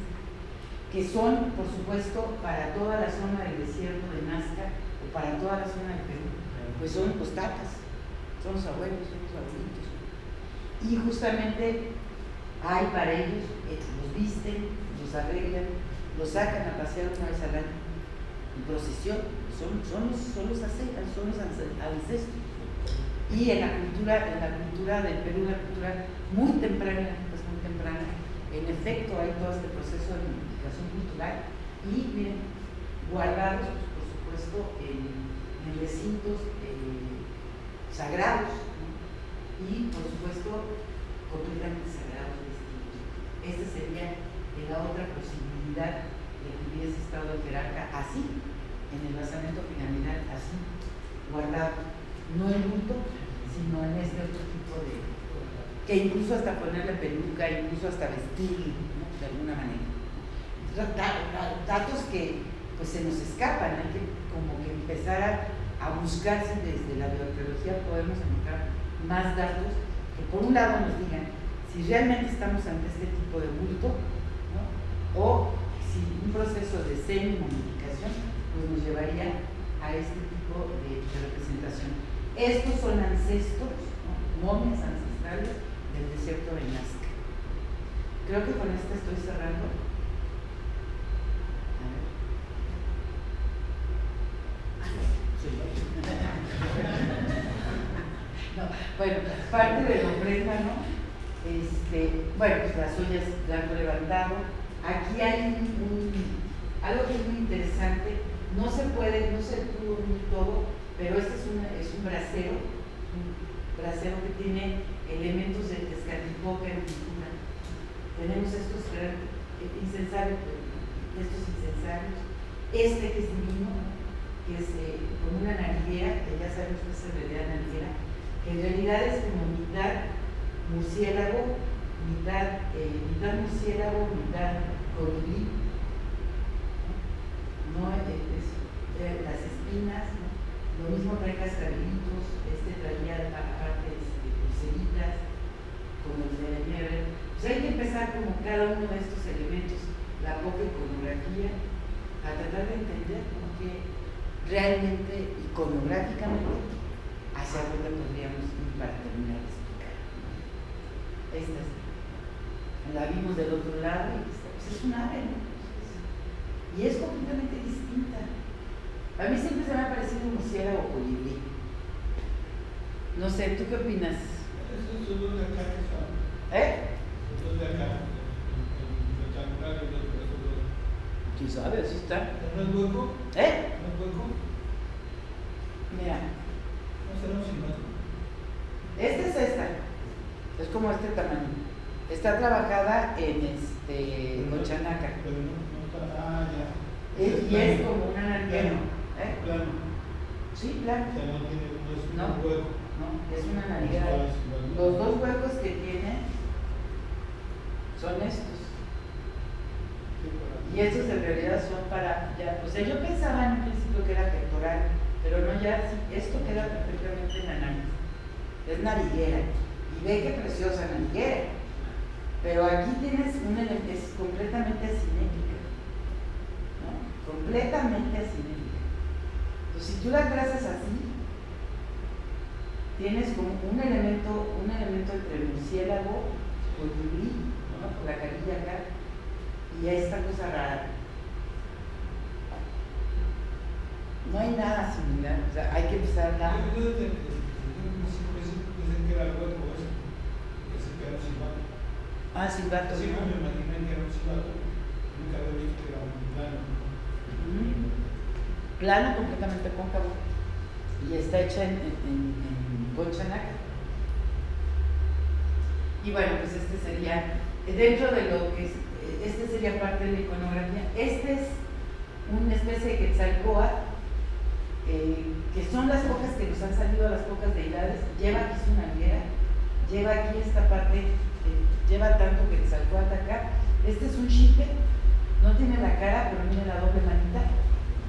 que son, por supuesto, para toda la zona del desierto de Nazca o para toda la zona del Perú, pues son los tatas, son los abuelos, son los abuelitos. Y justamente hay para ellos, los visten, los arreglan, los sacan a pasear una vez al año en procesión, son los ancestros. Y en la cultura del Perú, una cultura muy temprana, en efecto hay todo este proceso de modificación cultural y miren, guardados, por supuesto, en recintos sagrados, ¿no? Y por supuesto completamente sagrados, distintos. Esta sería la otra posibilidad de que hubiese estado el jerarca así, en el basamento piramidal, así, guardado, no en bulto, sino en este otro tipo de, que incluso hasta ponerle peluca, incluso hasta vestir, ¿no? De alguna manera. Datos que pues se nos escapan, hay que como que empezar a buscar si desde la bioarqueología podemos encontrar más datos que por un lado nos digan si realmente estamos ante este tipo de bulto, ¿no? O si un proceso de semi-momificación pues nos llevaría a este tipo de representación. Estos son ancestros, ¿no? Momias ancestrales del desierto de Nazca. Creo que con esta estoy cerrando. A ver. No, bueno, parte de la ofrenda, ¿no? Bueno, pues las ollas de arco levantado. Aquí hay algo que es muy interesante. No se pudo unir todo, pero este es un brasero que tiene elementos de Tezcatlipoca en pintura. Tenemos estos incensarios, este que es divino, que es como una nariguera, que ya sabemos que es en realidad nariguera, que en realidad es como mitad murciélago, mitad colibrí, ¿no? Las espinas, ¿no? Lo mismo trae cascabelitos, traía aparte pulseritas, como el de la nieve. Pues hay que empezar como cada uno de estos elementos, la poca iconografía, a tratar de entender cómo que realmente iconográficamente hacia dónde podríamos ir para terminar de explicar. Esta la vimos del otro lado y pues es un ave, ¿no? Y es completamente distinta. A mí siempre se me ha parecido un murciélago colibrí. No sé, ¿tú qué opinas? Esos son los de acá que son. Los de acá. El rectangular y los. ¿Quién sabe? Así está. ¿No es hueco? ¿No es hueco? como este tamaño. Está trabajada en Conchanaca. Pero no está, ya. Y es como una nalguera. Plano. Sí, plano. O sea, no tiene un No. hueco. No, es una nalguera. Los dos huecos que tiene son estos. Y estos en realidad son para, ya, o sea, yo pensaba en un principio que era pectoral, pero no, ya, sí, esto queda perfectamente en la nariz. Es nariguera. Y ve qué preciosa nariguera. Pero aquí tienes es completamente asimétrica. ¿No? Completamente asimétrica. Entonces, si tú la trazas así, tienes como un elemento entre el murciélago, colibrí, ¿no? Con la carilla acá, y esta cosa rara. No hay nada similar, o sea, hay que empezar a... Yo pensé que era el hueco ese, pensé que era un silbato. Ah, silbato. Sí, no me imaginé que era un silbato. Nunca había visto que era un plano. Plano, completamente cóncavo. Y está hecha en Conchanaca. Y bueno, pues este sería, dentro de lo que es, este sería parte de la iconografía. Este es una especie de Quetzalcóatl, que son las pocas que nos han salido, las pocas deidades. Lleva aquí su nalguera, lleva aquí esta parte, lleva tanto Quetzalcóatl acá. Este es un xipe, no tiene la cara, pero tiene la doble manita,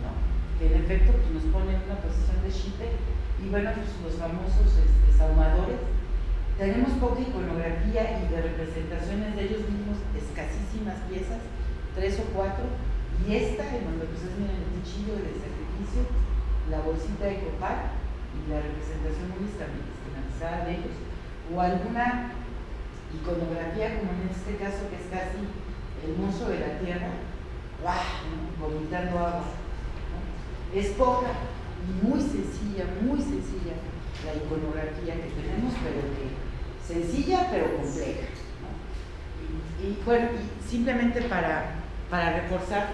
¿no? Que en efecto pues, nos pone en una posición de xipe. Y bueno, pues los famosos saumadores. Tenemos poca iconografía y de representaciones de ellos mismos, escasísimas piezas, 3 o 4, y esta en donde pues miren el cuchillo de sacrificio, la bolsita de copal y la representación muy esquematizada de ellos, o alguna iconografía como en este caso que es casi el monstruo de la tierra, ¡guau!, ¿no? Vomitando agua, ¿no? Es poca y muy sencilla la iconografía que tenemos, pero que sencilla pero compleja, ¿no? Y bueno, y simplemente para reforzar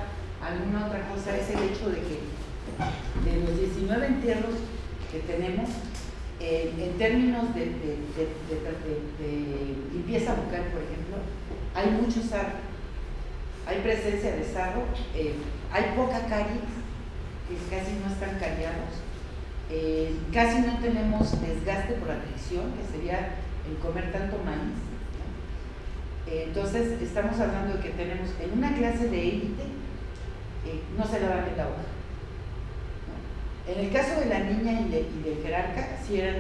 alguna otra cosa es el hecho de que de los 19 entierros que tenemos, en términos de limpieza bucal, por ejemplo, hay mucho sarro, hay presencia de sarro, hay poca caries, que casi no están cariados, casi no tenemos desgaste por atracción, que sería el comer tanto maíz, ¿no? Entonces estamos hablando de que tenemos en una clase de élite, no se lava bien la boca, ¿no? En el caso de la niña y del jerarca, sí, en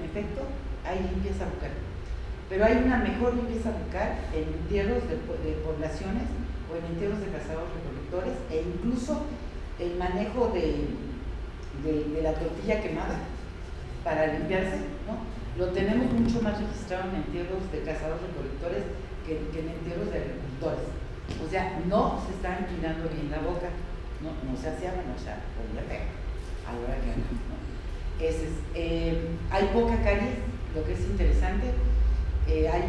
efecto hay limpieza bucal, pero hay una mejor limpieza bucal en entierros de poblaciones o en entierros de cazadores recolectores, e incluso el manejo de la tortilla quemada para limpiarse, ¿no? Lo tenemos mucho más registrado en entierros de cazadores recolectores que en entierros de agricultores. O sea, no se está inclinando bien la boca, no se hacía, o sea, podía pegar, ahora que no. Hay poca caries, lo que es interesante, hay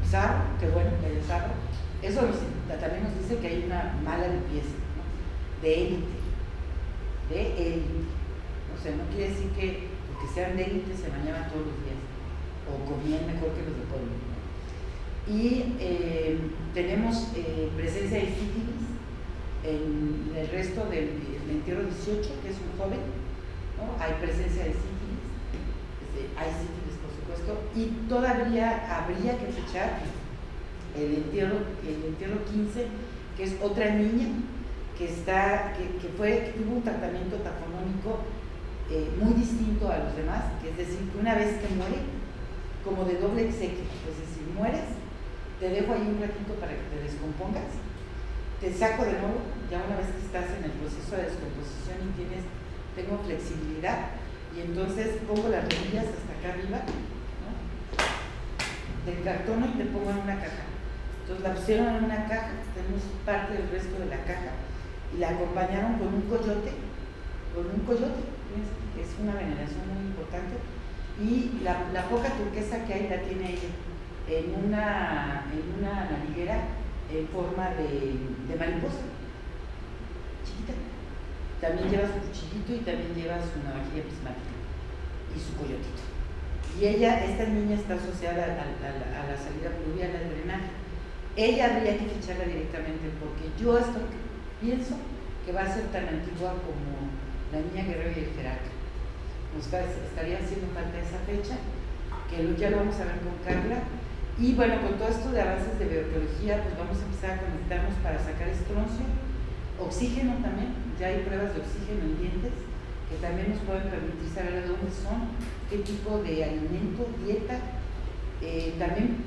sarro, que bueno, el sarro, eso también nos dice que hay una mala limpieza, ¿no? De élite. O sea, no quiere decir que porque sean de élite se bañaban todos los días o comían mejor que los de pueblo, ¿no? Y tenemos presencia de sífilis en el resto del entierro 18, que es un joven, ¿no? Hay presencia de sífilis, hay sífilis por supuesto, y todavía habría que fechar el entierro 15, que es otra niña que tuvo un tratamiento tafonómico muy distinto a los demás, que es decir, que una vez que muere, como de doble exequio, es decir, mueres, te dejo ahí un ratito para que te descompongas, te saco de nuevo, ya una vez que estás en el proceso de descomposición y tengo flexibilidad, y entonces pongo las rodillas hasta acá arriba, ¿no? Te encartono y te pongo en una caja. Entonces la pusieron en una caja, tenemos parte del resto de la caja, y la acompañaron con un coyote, que es una veneración muy importante, y la poca turquesa que hay la tiene ella en una nariguera en forma de mariposa, chiquita. También lleva su cuchillito y también lleva su navajilla prismática y su coyotito. Y esta niña está asociada a la salida pluvial, al drenaje. Ella habría que ficharla directamente, porque yo pienso que va a ser tan antigua como la niña Guerrero y el jerarca. Nos estaría haciendo falta esa fecha, que ya lo vamos a ver con Carla. Y bueno, con todo esto de avances de bioarqueología, pues vamos a empezar a conectarnos para sacar estroncio, oxígeno también, ya hay pruebas de oxígeno en dientes, que también nos pueden permitir saber de dónde son, qué tipo de alimento, dieta, también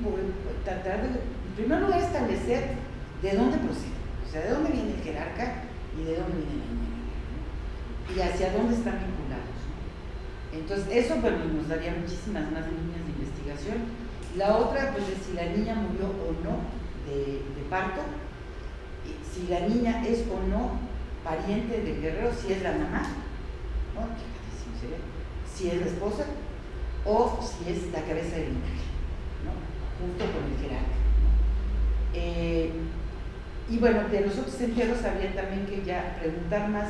tratar de, en primer lugar, establecer de dónde procede, o sea, de dónde viene el jerarca y de dónde viene la niña, ¿no? Y hacia dónde están vinculados, ¿no? Entonces, eso bueno, nos daría muchísimas más líneas de investigación. La otra, pues, es si la niña murió o no de parto, si la niña es o no pariente del guerrero, si es la mamá, ¿no? Si es la esposa, o si es la cabeza del linaje, ¿no? Junto con el jerarca, ¿no? Y bueno, de los otros entierros habría también que ya preguntar más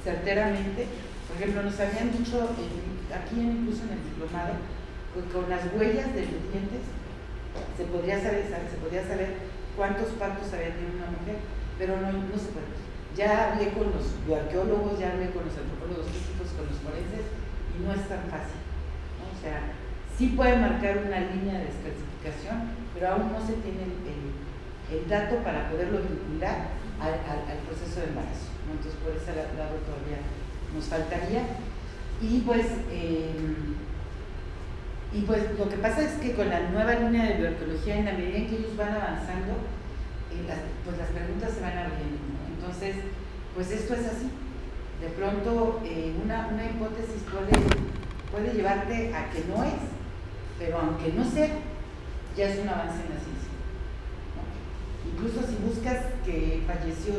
certeramente. Por ejemplo, nos habían dicho aquí incluso en el diplomado, con las huellas de los dientes se podría saber cuántos partos había tenido una mujer, pero no se puede. Ya hablé con los bioarqueólogos, ya hablé con los antropólogos físicos, con los forenses, y no es tan fácil, ¿no? O sea, sí puede marcar una línea de descalcificación, pero aún no se tiene el dato para poderlo vincular al proceso de embarazo, ¿no? Entonces, por ese lado todavía nos faltaría. Y pues lo que pasa es que con la nueva línea de bioarqueología, en la medida en que ellos van avanzando, pues las preguntas se van abriendo, ¿no? Entonces, pues esto es así. De pronto, una hipótesis puede llevarte a que no es, pero aunque no sea, ya es un avance en la ciencia, ¿no? Incluso si buscas que falleció,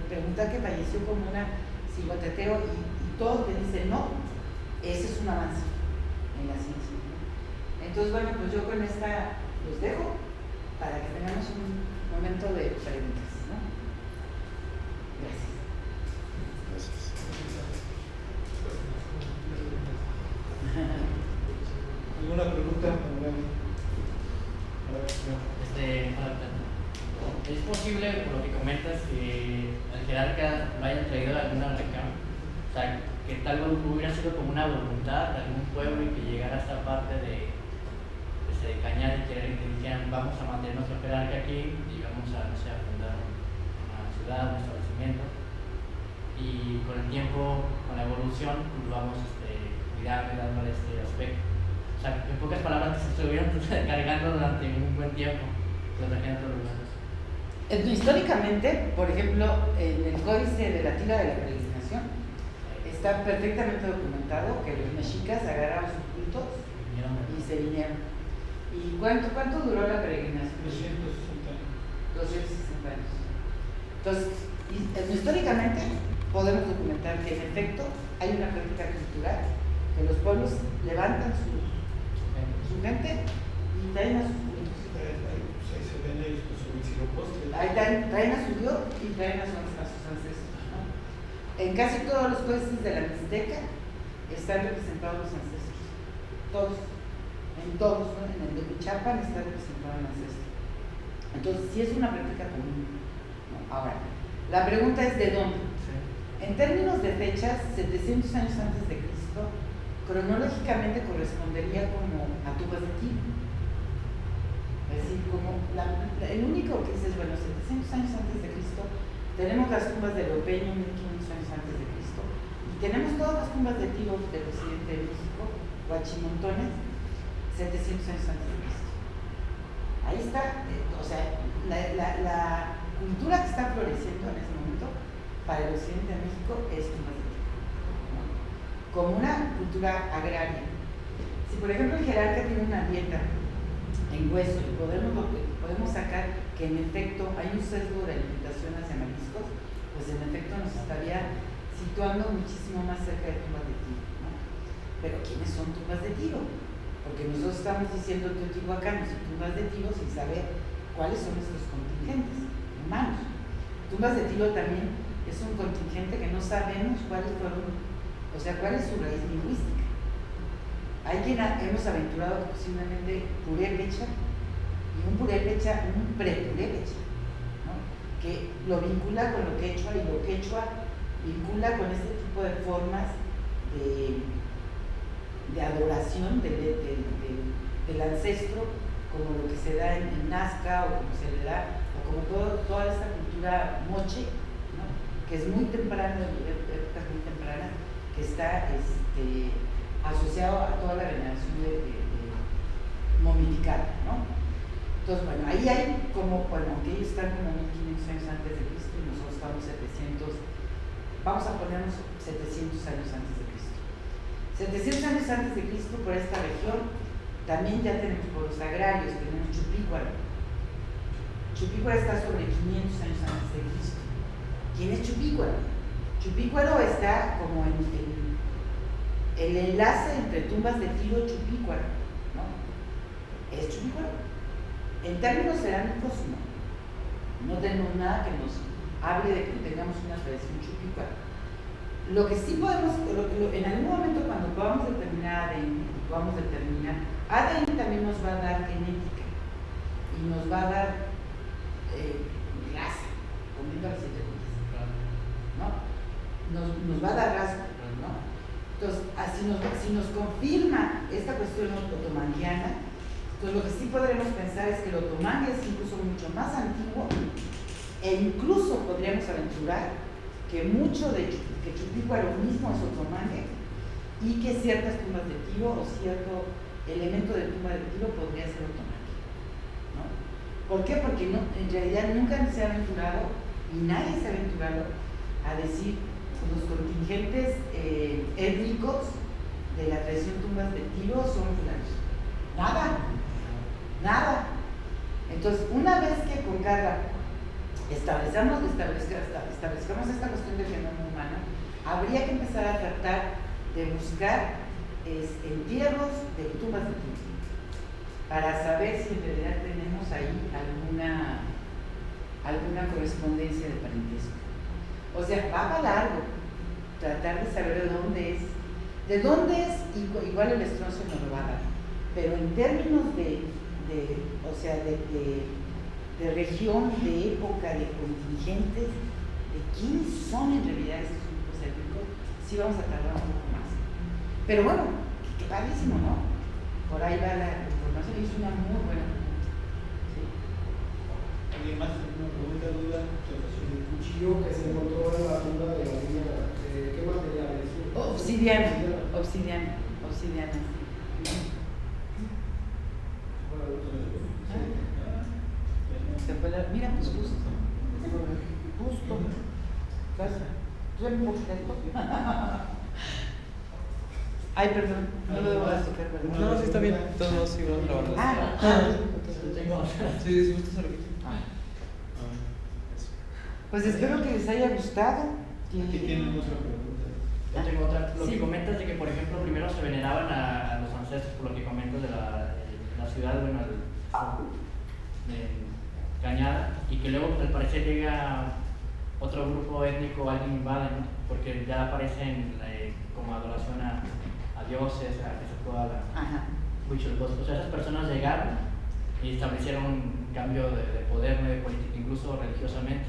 preguntar que falleció como una ciguateteo y todos te dicen no, ese es un avance en la ciencia, ¿no? Entonces, bueno, pues yo con esta los dejo para que tengamos un momento de preguntas, ¿no? Gracias. ¿Alguna pregunta? ¿Es posible, por lo que comentas, que el jerarca lo haya traído de alguna región? O sea, que tal vez hubiera sido como una voluntad de algún pueblo y que llegara a esta parte de Cañar y que dijeran vamos a mantener nuestro jerarca aquí y vamos a, no sé, a fundar una ciudad, un establecimiento, y con el tiempo, con la evolución, pues vamos cuidando y dándole este aspecto. O sea, en pocas palabras, que se estuvieron cargando durante un buen tiempo los trajeron a otros lugares. Históricamente, por ejemplo, en el códice de la tira de la peregrinación, está perfectamente documentado que los mexicas agarraron sus cultos y se vinieron. ¿Y cuánto duró la peregrinación? 260 años. 260 años. Entonces, históricamente podemos documentar que en efecto hay una práctica cultural, que los pueblos levantan su gente y traen a sus cultos. Ahí se ven ellos con su huitzilopochtli. Ahí traen a su dios y traen a sus ancestros, ¿no? En casi todos los códices de la Mixteca están representados los ancestros, todos. En todos, ¿no? En el de Huichapan está representado el ancestro. Entonces, sí es una práctica común, ¿no? Ahora, la pregunta es ¿de dónde? Sí. En términos de fechas, 700 años antes de Cristo, cronológicamente correspondería como a tubas de tiro. Es decir, como el único que dices, bueno, 700 años antes de Cristo, tenemos las tumbas de Lopeño 1500 años antes de Cristo, y tenemos todas las tumbas de tiro del presidente de México, Huachimontones, 700 años antes de Cristo. Ahí está, o sea, la cultura que está floreciendo en ese momento para el occidente de México es tumbas de tiro, ¿no? Como una cultura agraria. Si por ejemplo el jerarca tiene una dieta en hueso y podemos sacar que en efecto hay un sesgo de alimentación hacia mariscos, pues en efecto nos estaría situando muchísimo más cerca de tumbas de tiro, ¿no? Pero ¿quiénes son tumbas de tiro? Porque nosotros estamos diciendo teotihuacanos y tumbas de tiro sin saber cuáles son nuestros contingentes humanos. Tumbas de tiro también es un contingente que no sabemos cuáles fueron, o sea, cuál es su raíz lingüística. Hay quien hemos aventurado posiblemente purépecha y un purépecha, un prepurépecha, ¿no? Que lo vincula con lo quechua y lo quechua vincula con este tipo de formas de adoración del ancestro, como lo que se da en Nazca o como se le da, o como toda esta cultura moche, ¿no? Que es muy temprana, de épocas muy tempranas, que está asociado a toda la veneración momificada, ¿no? Entonces, bueno, ahí hay como, bueno, aunque ellos están como 1500 años antes de Cristo y nosotros estamos 700, vamos a ponernos 700 años antes de Cristo. 700 años antes de Cristo, por esta región, también ya tenemos pueblos agrarios, tenemos Chupícuaro. Chupícuaro está sobre 500 años antes de Cristo. ¿Quién es Chupícuaro? Chupícuaro está como en el enlace entre tumbas de Tiro y Chupícuaro, ¿no? Es Chupícuaro. En términos cerámicos, no tenemos nada que nos hable de que tengamos una tradición chupícuara. Lo que sí podemos, en algún momento cuando podamos determinar ADN también nos va a dar genética y nos va a dar raza, comiendo las ¿no? Nos va a dar raza, ¿no? Entonces, si nos confirma esta cuestión otomandiana, entonces lo que sí podremos pensar es que el otomán es incluso mucho más antiguo e incluso podríamos aventurar que mucho de que Chupícuaro mismo es otomán y que ciertas tumbas de Tiro o cierto elemento de tumba de Tiro podría ser otomán, ¿no? ¿Por qué? Porque no, en realidad nunca se ha aventurado y nadie se ha aventurado a decir los contingentes étnicos de la tradición tumbas de Tiro son fulanos. Nada. Entonces, una vez que con Carla establezcamos esta cuestión del genoma humano, habría que empezar a tratar de buscar entierros de tumbas de Tiro para saber si en realidad tenemos ahí alguna correspondencia de parentesco. O sea, va para largo tratar de saber de dónde es, igual el estroncio nos lo va a dar, pero en términos de región, de época, de contingentes, de quiénes son en realidad estos grupos étnicos, sí vamos a tardar un poco más. Pero bueno, qué padrísimo, ¿no? Por ahí va la información y es una muy buena pregunta. ¿Sí? ¿Alguien más tiene una pregunta, duda? El cuchillo que se encontró en la tumba de la niña, ¿qué material es? Obsidiana. Se fue la... Mira, pues justo. Ay, perdón, no lo debo tocar, perdón. No, sí está bien, todos sí van grabando. Sí, gusta hacerlo. Pues espero que les haya gustado. Aquí tienen otra pregunta. Yo tengo otra. Lo Sí. que comentas de que, por ejemplo, primero se veneraban a los ancestros, por lo que comentas de la ciudad, bueno, de Cañada, y que luego, al parecer, llega otro grupo étnico, alguien invade, ¿no? Porque ya aparecen como adoración a dioses, a que se pueda o sea, esas personas llegaron y establecieron un cambio de poder, de política, incluso religiosamente.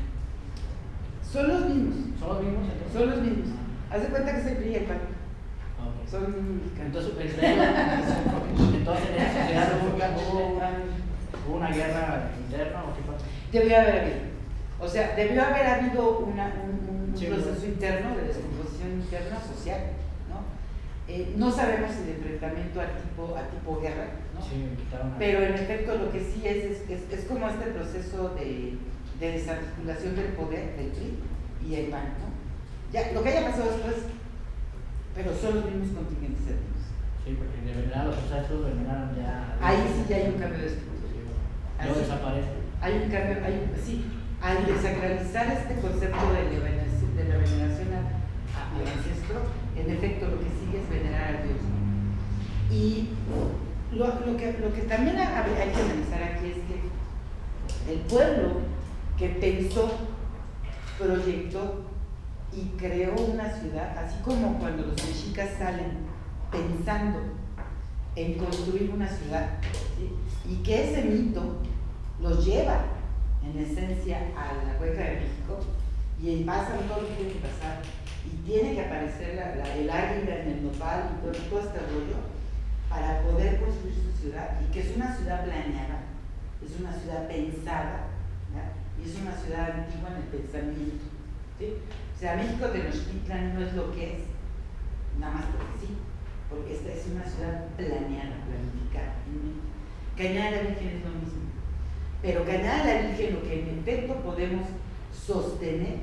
Son los mismos. ¿Son los mismos entonces? Son los mismos. Haz de cuenta que es el PRI y el PAN. Okay. Son los mismos mexicanos. Entonces, en esa sociedad hubo una guerra interna o qué pasó? Debió haber habido. O sea, debió haber habido un Sí, proceso interno de descomposición interna social, ¿no? No sabemos si de enfrentamiento a tipo guerra, ¿no? Sí, me quitaron Pero en efecto lo que sí es como este proceso de desarticulación del poder del PRI y el PAN, ¿no? Ya, lo que haya pasado después, pero son los mismos contingentes étnicos. Sí, porque de verdad los ancestros veneraron ya. Ahí sí ya hay un cambio de estructura. Luego desaparece. Hay un cambio, al desacralizar este concepto de la veneración al ancestro, en efecto lo que sigue es venerar a Dios, ¿no? Y lo que también hay que analizar aquí es que el pueblo que pensó, proyectó y creó una ciudad, así como cuando los mexicas salen pensando en construir una ciudad, ¿sí? Y que ese mito los lleva en esencia a la Cuenca de México y pasan todo lo que tiene que pasar y tiene que aparecer el águila en el nopal y todo este rollo para poder construir su ciudad, y que es una ciudad planeada, es una ciudad pensada, ¿ya? Y es una ciudad antigua en el pensamiento, ¿sí? O sea, México Tenochtitlan no es lo que es nada más porque sí, porque esta es una ciudad planeada, planificada. Cañada de la Virgen es lo mismo, pero Cañada de la Virgen, lo que en efecto podemos sostener,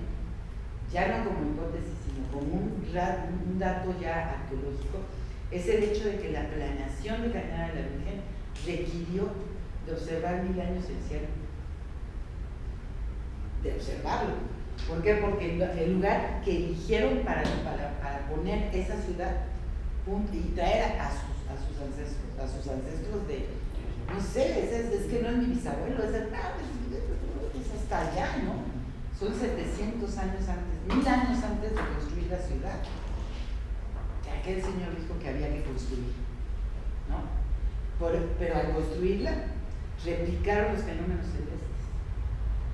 ya no como hipótesis, sino como un dato ya arqueológico, es el hecho de que la planeación de Cañada de la Virgen requirió de observar 1000 años el cielo, de observarlo. ¿Por qué? Porque el lugar que eligieron para poner esa ciudad y traer a sus ancestros de, no sé, es que no es mi bisabuelo, es hasta allá, ¿no? Son 700 años antes, 1000 años antes de construir la ciudad. Aquel señor dijo que había que construir, ¿no? Pero al construirla, replicaron los fenómenos celestes.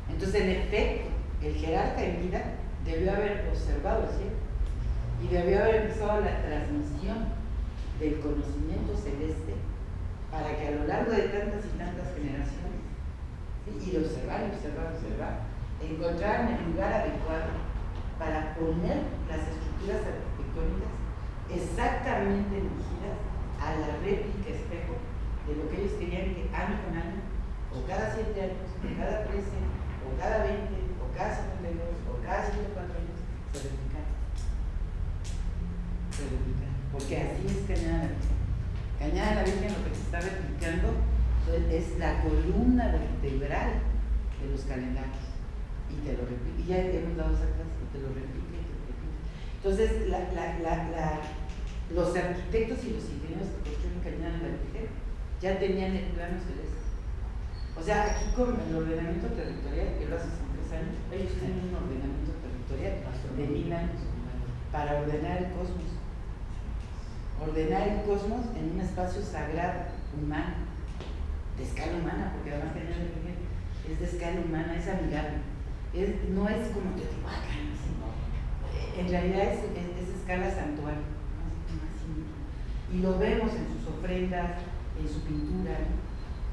Entonces, en efecto, el jerarca en vida debió haber observado el cielo y debió haber empezado la transmisión del conocimiento celeste para que a lo largo de tantas y tantas generaciones, ¿sí? Y de observar, encontraran el lugar adecuado para poner las estructuras arquitectónicas exactamente dirigidas a la réplica espejo de lo que ellos querían que año con año, o cada 7 años, o cada 13, o cada 20, o cada 52, o cada 104 años, se replicara. Porque así es Cañada de la Virgen. Cañada de la Virgen lo que se está replicando es la columna vertebral de los calendarios. Y te lo replica, y ya hemos dado esa clase, y te lo replica y te lo replica. Entonces, los arquitectos y los ingenieros que construyen Cañada de la Virgen ya tenían el plano celeste. O sea, aquí con el ordenamiento territorial, que lo hace hace 3 años, ellos tienen un ordenamiento territorial de 1000 años para ordenar el cosmos. Ordenar el cosmos en un espacio sagrado, humano, de escala humana, porque además Cañada de la Virgen es de escala humana, es amigable. No es como Teotihuacán, en realidad es escala santuario, ¿no? Y lo vemos en sus ofrendas, en su pintura,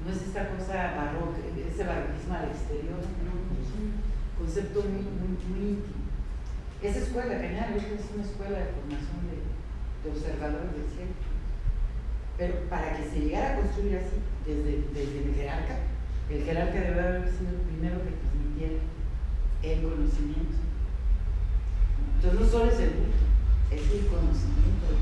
no es esta cosa barroca, ese barroquismo al exterior, no, es un concepto muy íntimo. Esa escuela, Cañada de la Virgen, es una escuela de formación de observadores del cielo, pero para que se llegara a construir así, desde el jerarca debe haber sido el primero que transmitiera el conocimiento. Entonces no solo es el culto, es el conocimiento de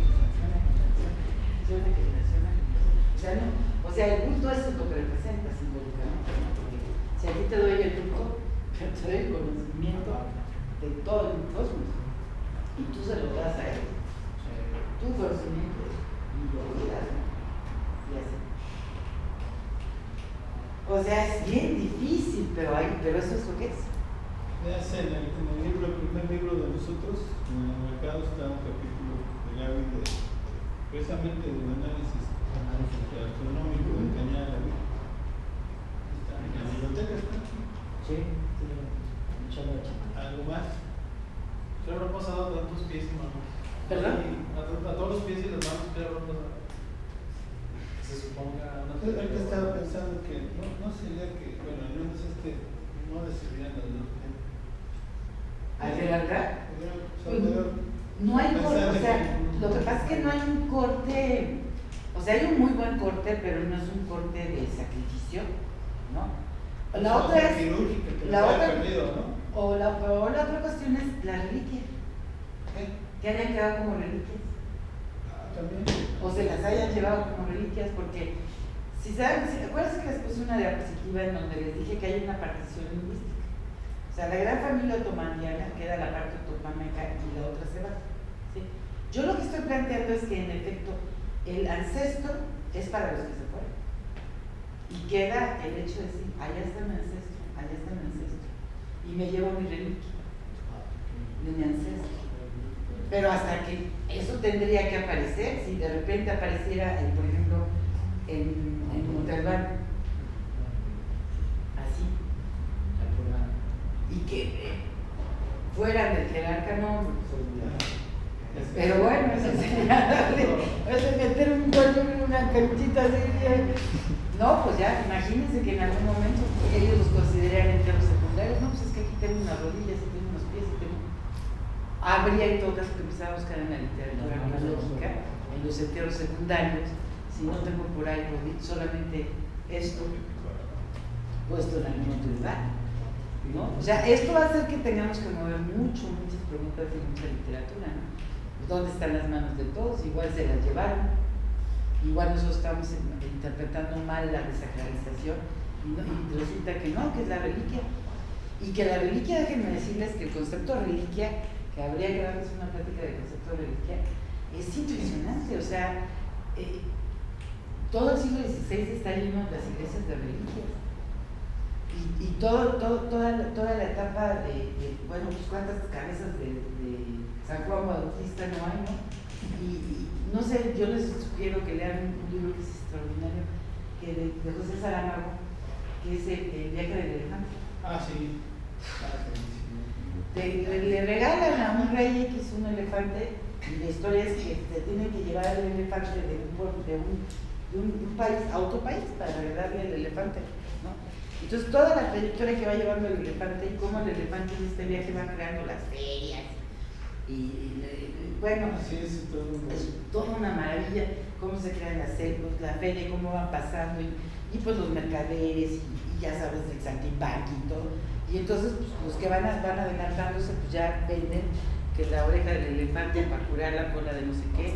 generación a generación. O sea, el culto es lo que representa simbólicamente, ¿no? Porque si aquí te doy el culto, te doy el conocimiento de todo el cosmos y tú se lo das a él, tu conocimiento, y lo cuidas, ¿no? Y así. O sea, es bien difícil, pero eso es lo que es. En el libro, el primer libro de nosotros, en el mercado, está un capítulo de Gaby precisamente del análisis astronómico de Cañada de la Virgen. Está en la biblioteca, está aquí. Sí. ¿Algo más? ¿Qué habrá pasado a tantos pies y manos? ¿Perdón? A todos los pies y las manos, ¿qué habrá pasado? Se suponga una Ahorita estaba pensando que no sería que, bueno, al menos no decidirían las dos. ¿Al jerarca? No hay corte, o sea, lo que pasa es que no hay un corte, o sea, hay un muy buen corte, pero no es un corte de sacrificio, ¿no? La otra es, la otra cuestión es la reliquia, que hayan quedado como reliquias, También. o se las hayan llevado como reliquias, porque si saben, acuérdense que les puse una diapositiva en donde les dije que hay una partición lingüística. O sea, la gran familia otomaniana queda la parte otomameca y la otra se va, ¿sí? Yo lo que estoy planteando es que en efecto el ancestro es para los que se fueron y queda el hecho de decir, allá está mi ancestro, y me llevo mi reliquia de mi ancestro. Pero hasta que eso tendría que aparecer, si de repente apareciera, por ejemplo, en Montalbán. Así. Y que fuera del jerarca no. Pero bueno, es meter un cuello en una peluchita así. No, pues ya, imagínense que en algún momento ellos los consideraran enteros secundarios. No, pues es que aquí tengo unas rodillas, y tengo unos pies, y tengo. Habría en todo caso que empezar a buscar en la literatura arqueológica, en los enteros secundarios, si no tengo por ahí solamente esto puesto en algún otro lugar, ¿no? O sea, esto va a hacer que tengamos que mover muchas preguntas y mucha literatura, ¿no? ¿Dónde están las manos de todos? Igual se las llevaron, igual nosotros estamos interpretando mal la desacralización y resulta que no, que es la reliquia. Y que la reliquia, déjenme decirles que el concepto de reliquia, que habría que darles una plática de concepto de reliquia, es impresionante. O sea, todo el siglo XVI está lleno de las iglesias de reliquias. Y toda la etapa bueno, pues cuántas cabezas de San Juan Bautista no hay, ¿no? Y no sé, yo les sugiero que lean un libro que es extraordinario, de José Saramago, que es el viaje del elefante. Ah, sí. Le regalan a un rey X un elefante, y la historia es que te tienen que llevar el elefante de un país a otro país para regalarle el elefante, ¿no? Entonces toda la trayectoria que va llevando el elefante y cómo el elefante en este viaje va creando las ferias bueno, así es toda una maravilla cómo se crean las selvas, la feria, cómo van pasando y pues los mercaderes y ya sabes el saltimbanqui y todo, y entonces pues, los que van adelantándose pues ya venden que la oreja del elefante para curar la cola de no sé qué,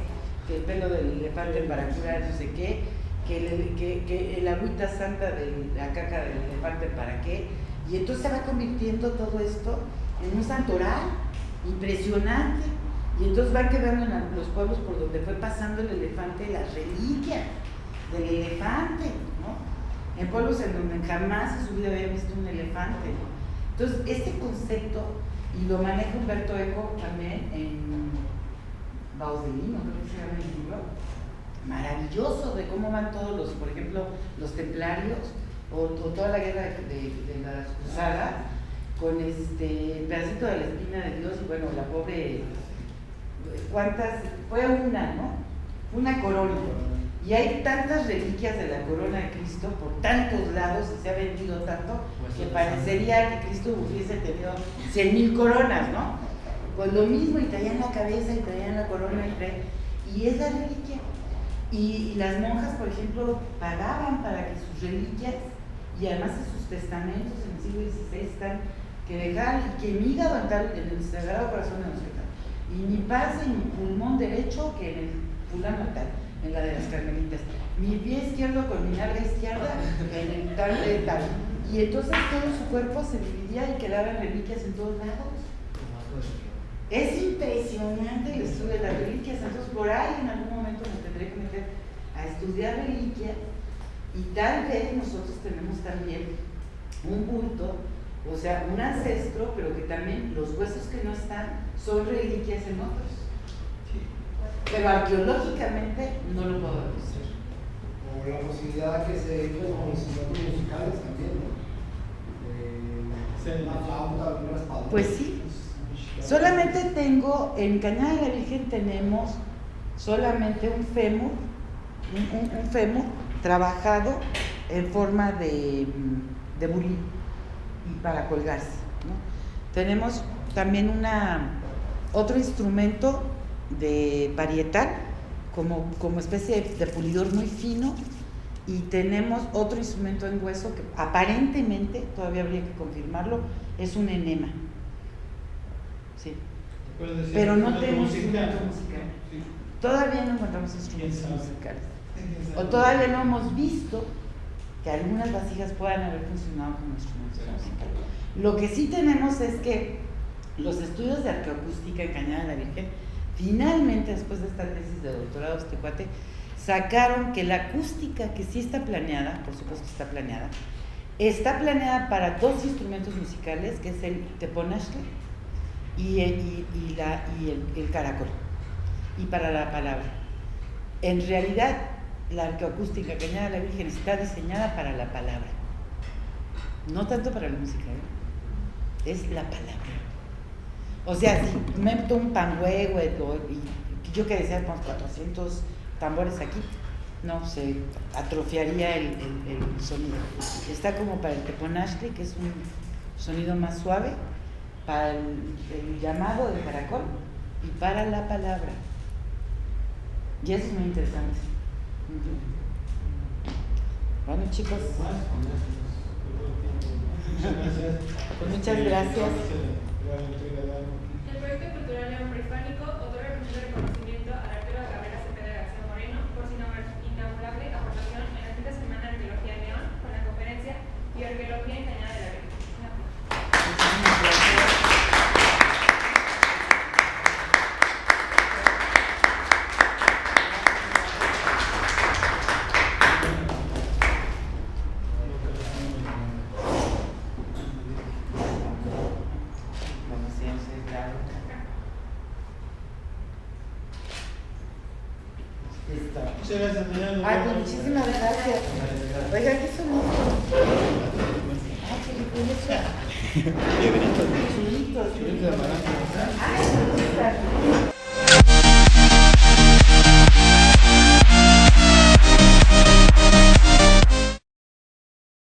que el pelo del elefante para curar no sé qué, que el agüita santa de la caca del elefante para qué, y entonces se va convirtiendo todo esto en un santoral impresionante, y entonces van quedando en los pueblos por donde fue pasando el elefante las reliquias del elefante, ¿no? En pueblos en donde jamás en su vida había visto un elefante, ¿no? Entonces este concepto, y lo maneja Humberto Eco también en Baudelino, creo que se llama el libro, maravilloso de cómo van todos los, por ejemplo, los templarios o toda la guerra de las cruzadas con el pedacito de la espina de Dios y bueno, la pobre, ¿cuántas? Fue una, ¿no? Una corona. Y hay tantas reliquias de la corona de Cristo por tantos lados y se ha vendido tanto que parecería que Cristo hubiese tenido 100,000 coronas, ¿no? Pues lo mismo, y traían la cabeza y traían la corona y es la reliquia. Y las monjas, por ejemplo, pagaban para que sus reliquias, y además en sus testamentos en el siglo XVI están, que dejaran, y que mi hígado en el Sagrado Corazón de Nuestra Señora, y mi paz y mi pulmón derecho que en el fulano tal, en la de las Carmelitas, mi pie izquierdo con mi nalga izquierda en el tal de tal, y entonces todo su cuerpo se dividía y quedaban reliquias en todos lados. Es impresionante el estudio de las reliquias, entonces por ahí en algún momento me tendré que meter a estudiar reliquias, y tal vez nosotros tenemos también un culto, o sea, un ancestro, pero que también los huesos que no están son reliquias en otros. Pero arqueológicamente no lo puedo decir. O la posibilidad de que se den con instrumentos musicales también, ¿no? Una flauta, una espada. Pues sí. Solamente tengo, en Cañada de la Virgen tenemos solamente un fémur, un fémur trabajado en forma de burí y para colgarse, ¿no? Tenemos también otro instrumento de parietal como especie de pulidor muy fino, y tenemos otro instrumento en hueso que aparentemente, todavía habría que confirmarlo, es un enema. Sí. Pero no tenemos instrumento musical. Sí. Todavía no encontramos instrumentos ¿Quién sabe? musicales. ¿Quién O sabe? todavía no hemos visto que algunas vasijas puedan haber funcionado como instrumentos musicales. Lo que sí tenemos es que los estudios de arqueoacústica en Cañada de la Virgen, finalmente, después de esta tesis de doctorado de este cuate, sacaron que la acústica, que sí está planeada, por supuesto está planeada para dos instrumentos musicales, que es el teponaztli y el caracol, y para la palabra. En realidad, la arqueoacústica Cañada de la Virgen está diseñada para la palabra. No tanto para la música, ¿eh? Es la palabra. O sea, si meto un panhuehue y yo que decía, con 400 tambores aquí, no, se atrofiaría el sonido. Está como para el teponazli, que es un sonido más suave, para el llamado de caracol y para la palabra. Y eso es muy interesante. Bueno, chicos, muchas gracias. El proyecto cultural León Prehispánico otorga el primer reconocimiento a la arqueóloga Gabriela Cepeda García Moreno por su inaugurable aportación en la quinta semana de Arqueología en León con la conferencia Bioarqueología en Cañada de la Virgen. Muchas gracias, Mariano. Ay, pues muchísimas gracias. Oiga, ¿qué sonido? Ay, qué rico. Chulitos. Chulitos. Ay, me gusta.